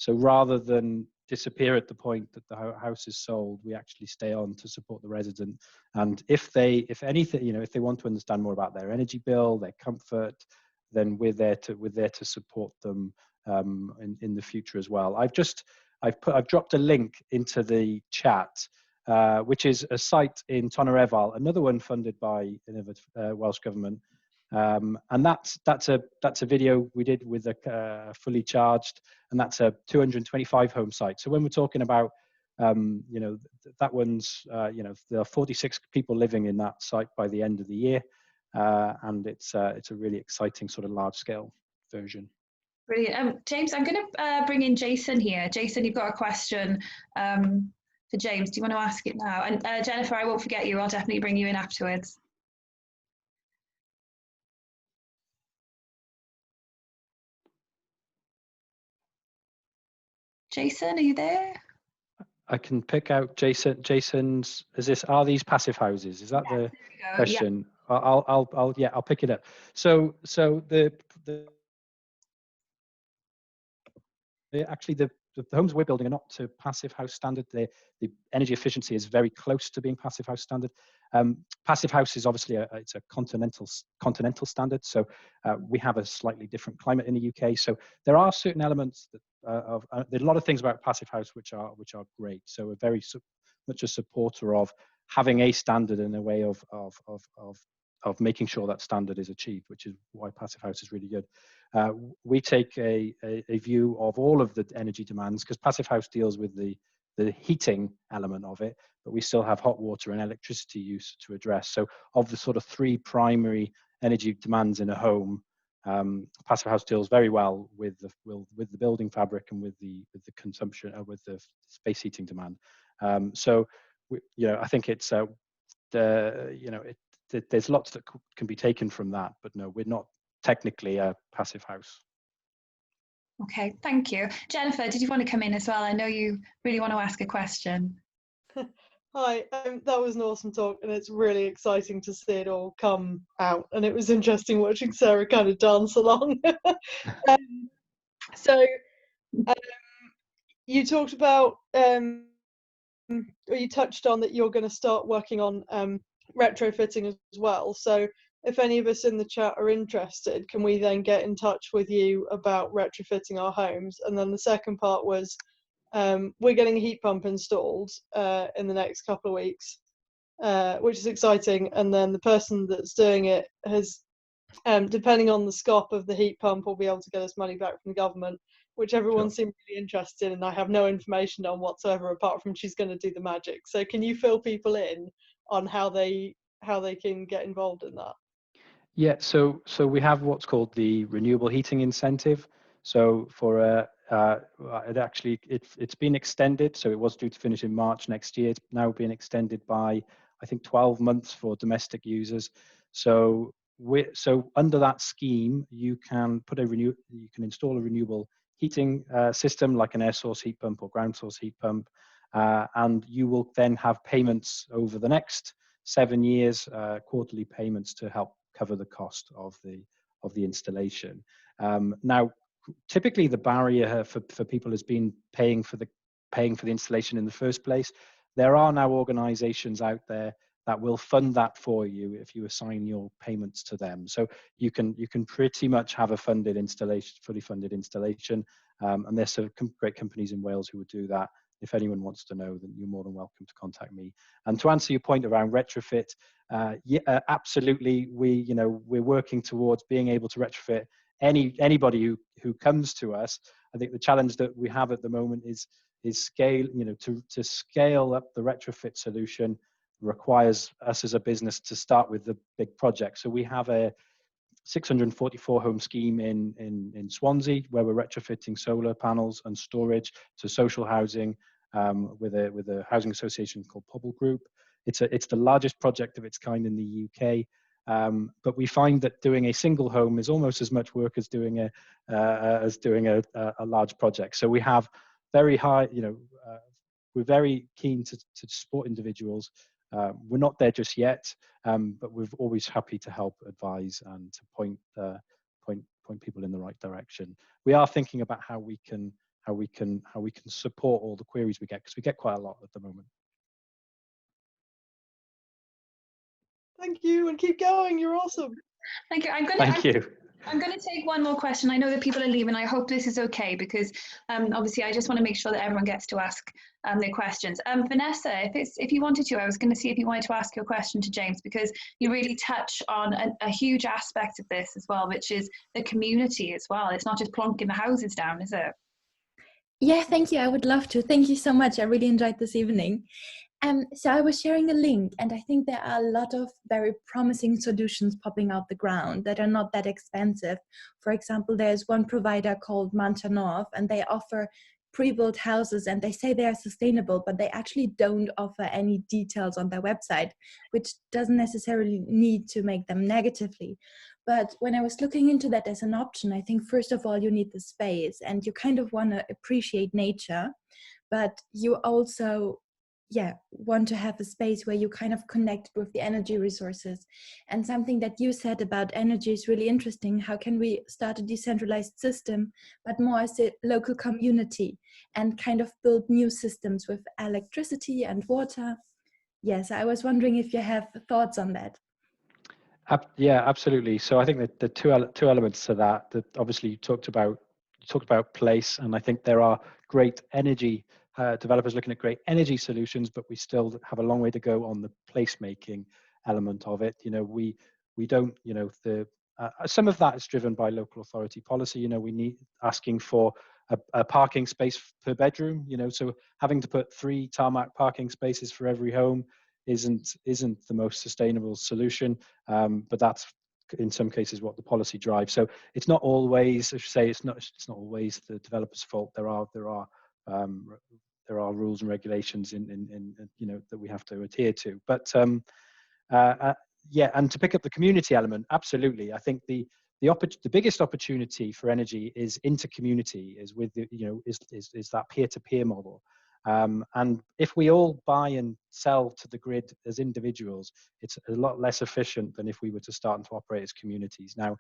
rather than disappear at the point that the house is sold, we actually stay on to support the resident. And if anything, you know, if they want to understand more about their energy bill, their comfort, then we're there to support them in the future as well. I've dropped a link into the chat, which is a site in Tonarefal, another one funded by Welsh Government. And that's a video we did with a fully charged, and that's a 225 home site. So when we're talking about, you know, that one's, you know, there are 46 people living in that site by the end of the year, and it's a really exciting sort of large scale version. Brilliant. James, I'm going to bring in Jason here. Jason, you've got a question for James. Do you want to ask it now? And Jennifer, I won't forget you. I'll definitely bring you in afterwards. Jason, are you there? I can pick out Jason's. Are these passive houses? Is that the question? Yeah. I'll pick it up. So actually the homes we're building are not to passive house standard. The energy efficiency is very close to being passive house standard. Passive house is obviously it's a continental standard. So we have a slightly different climate in the UK. So there are certain elements that there's a lot of things about passive house which are great. So we're very much a supporter of having a standard in a way of making sure that standard is achieved, which is why Passive House is really good. We take a view of all of the energy demands, because Passive House deals with the heating element of it, but we still have hot water and electricity use to address. So of the sort of 3 primary energy demands in a home, Passive House deals very well with the building fabric and with the consumption, with the space heating demand. So I think it's there's lots that can be taken from that, but no, we're not technically a Passive House. Okay, thank you. Jennifer, did you want to come in as well? I know you really want to ask a question. Hi, that was an awesome talk, and it's really exciting to see it all come out, and it was interesting watching Sarah kind of dance along. So you talked about, or you touched on that you're going to start working on retrofitting as well. So if any of us in the chat are interested, can we then get in touch with you about retrofitting our homes? And then the second part was, we're getting a heat pump installed in the next couple of weeks, which is exciting. And then the person that's doing it has, depending on the scope of the heat pump, will be able to get us money back from the government, which everyone seemed really interested in. And I have no information on whatsoever, apart from she's going to do the magic. So can you fill people in on how they can get involved in that? Yeah, so we have what's called the renewable heating incentive. So for it's been extended. So it was due to finish in March next year. It's now been extended by, I think, 12 months for domestic users. So under that scheme, you can install a renewable heating system like an air source heat pump or ground source heat pump, and you will then have payments over the next 7 years, quarterly payments to help cover the cost of the installation. Now, typically the barrier for people has been paying for the installation in the first place. There are now organizations out there that will fund that for you if you assign your payments to them. So you can pretty much have a funded installation, fully funded installation, and there's some great companies in Wales who would do that. If anyone wants to know, then you're more than welcome to contact me. And to answer your point around retrofit, absolutely, we're working towards being able to retrofit anybody who comes to us. I think the challenge that we have at the moment is scale. To scale up the retrofit solution requires us as a business to start with the big project. So we have a 644 home scheme in Swansea, where we're retrofitting solar panels and storage to social housing with a housing association called Pobble Group. It's the largest project of its kind in the UK, but we find that doing a single home is almost as much work as doing a large project. So we have very high, we're very keen to support individuals. We're not there just yet, but we're always happy to help advise and to point people in the right direction. We are thinking about how we can support all the queries we get, because we get quite a lot at the moment. Thank you, and keep going. You're awesome. Thank you. I'm going to take one more question. I know that people are leaving. I hope this is okay, because obviously I just want to make sure that everyone gets to ask their questions. Vanessa, if you wanted to, I was going to see if you wanted to ask your question to James, because you really touch on a huge aspect of this as well, which is the community as well. It's not just plonking the houses down, is it? Yeah, thank you. I would love to. Thank you so much. I really enjoyed this evening. So I was sharing a link, and I think there are a lot of very promising solutions popping out the ground that are not that expensive. For example, there's one provider called Mancha North, and they offer pre-built houses, and they say they are sustainable, but they actually don't offer any details on their website, which doesn't necessarily need to make them negatively. But when I was looking into that as an option, I think first of all, you need the space, and you kind of want to appreciate nature, but you also want to have a space where you kind of connect with the energy resources. And something that you said about energy is really interesting. How can we start a decentralized system, but more as a local community, and kind of build new systems with electricity and water? Yes, I was wondering if you have thoughts on that. Yeah, absolutely. So I think that the two elements to that obviously you talked about place, and I think there are great energy developers looking at great energy solutions, but we still have a long way to go on the placemaking element of it. we don't, you know, some of that is driven by local authority policy. You know, we need asking for a parking space per bedroom, you know, so having to put 3 tarmac parking spaces for every home isn't the most sustainable solution, but that's in some cases what the policy drives. So it's not always, I should say, it's not always the developer's fault. There are rules and regulations in you know, that we have to adhere to. But yeah, and to pick up the community element, absolutely. I think the biggest opportunity for energy is inter-community, is with the, you know, is that peer-to-peer model. And if we all buy and sell to the grid as individuals, it's a lot less efficient than if we were to start to operate as communities. Now,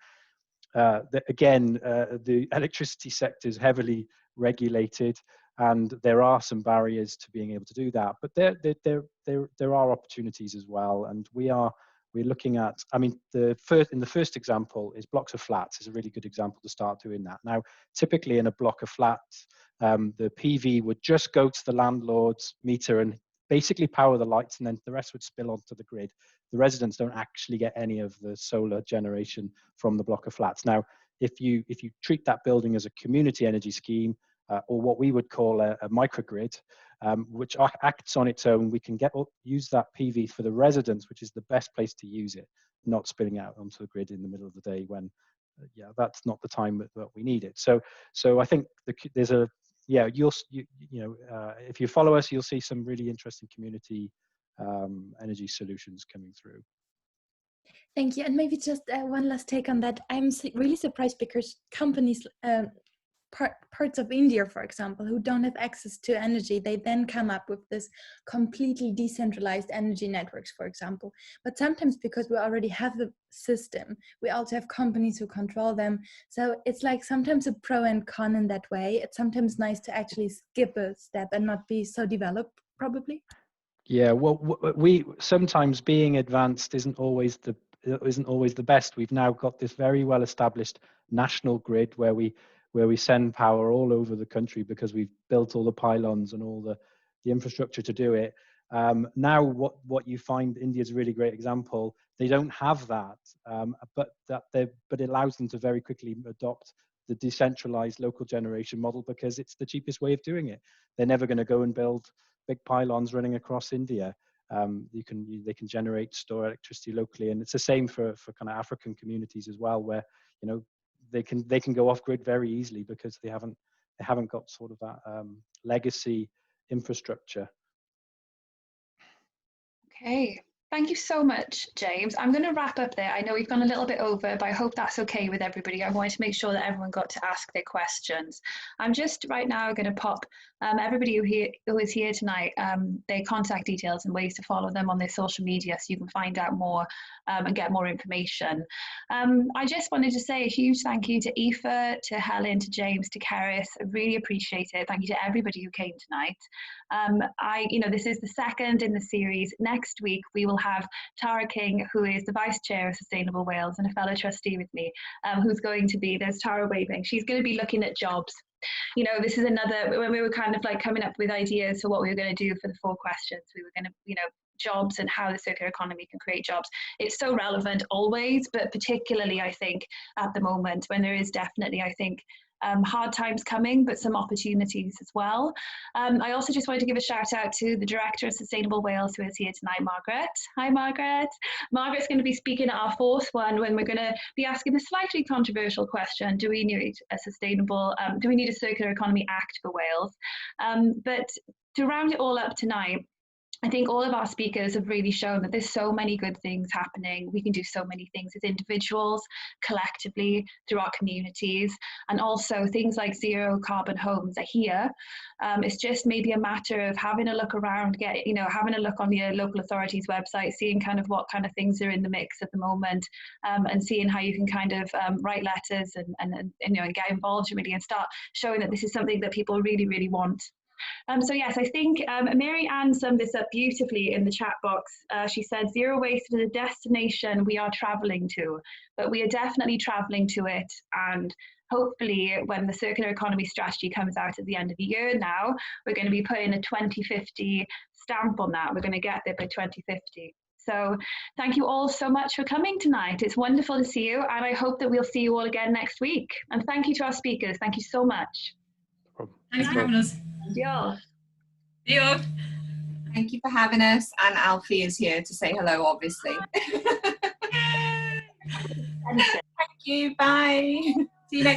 the electricity sector is heavily regulated, and there are some barriers to being able to do that. But there are opportunities as well, and we're looking at, I mean, in the first example is blocks of flats is a really good example to start doing that. Now, typically in a block of flats, the PV would just go to the landlord's meter and basically power the lights, and then the rest would spill onto the grid. The residents don't actually get any of the solar generation from the block of flats. Now, if you treat that building as a community energy scheme, or what we would call a microgrid, which acts on its own, we can use that PV for the residents, which is the best place to use it, not spilling out onto the grid in the middle of the day when, yeah, that's not the time that we need it. So I think there's a, yeah, you know, if you follow us, you'll see some really interesting community energy solutions coming through. Thank you. And maybe just one last take on that. I'm really surprised because companies, parts of India, for example, who don't have access to energy, they then come up with this completely decentralized energy networks, for example. But sometimes because we already have the system, we also have companies who control them. So it's like sometimes a pro and con in that way. It's sometimes nice to actually skip a step and not be so developed, probably. Yeah, well, we sometimes being advanced isn't always the best. We've now got this very well established national grid where we send power all over the country because we've built all the pylons and all the infrastructure to do it. Now, what you find, India's a really great example. They don't have that, but it allows them to very quickly adopt the decentralized local generation model because it's the cheapest way of doing it. They're never going to go and build big pylons running across India. They can generate, store electricity locally, and it's the same for kind of African communities as well, where, you know, they can go off grid very easily because they haven't got sort of that legacy infrastructure. Okay. Thank you so much, James. I'm going to wrap up there. I know we've gone a little bit over, but I hope that's okay with everybody. I wanted to make sure that everyone got to ask their questions. I'm just right now going to pop everybody who is here tonight, their contact details and ways to follow them on their social media so you can find out more and get more information. I just wanted to say a huge thank you to Aoife, to Helen, to James, to Keris. I really appreciate it. Thank you to everybody who came tonight. This is the second in the series. Next week, we will have Tara King, who is the Vice Chair of Sustainable Wales and a fellow trustee with me, who's going to be, there's Tara waving, she's going to be looking at jobs. You know, this is another, when we were kind of like coming up with ideas for what we were going to do for the 4 questions, we were going to, you know, jobs and how the circular economy can create jobs. It's so relevant always, but particularly I think at the moment when there is definitely, I think, hard times coming, but some opportunities as well. I also just wanted to give a shout out to the Director of Sustainable Wales who is here tonight, Margaret. Hi, Margaret. Margaret's going to be speaking at our 4th one when we're going to be asking the slightly controversial question, do we need a Circular Economy Act for Wales? But to round it all up tonight, I think all of our speakers have really shown that there's so many good things happening. We can do so many things as individuals, collectively, through our communities, and also things like zero carbon homes are here. It's just maybe a matter of having a look around, having a look on the local authorities' website, seeing kind of what kind of things are in the mix at the moment, and seeing how you can kind of write letters and get involved really and start showing that this is something that people really, really want. So yes, I think Mary Ann summed this up beautifully in the chat box. She said, zero waste is a destination we are traveling to, but we are definitely traveling to it. And hopefully when the circular economy strategy comes out at the end of the year now, we're going to be putting a 2050 stamp on that. We're going to get there by 2050. So thank you all so much for coming tonight. It's wonderful to see you, and I hope that we'll see you all again next week. And thank you to our speakers. Thank you so much. Thanks for having us. Adios. Adios. Thank you for having us, and Alfie is here to say hello, obviously. Thank you, bye. See you next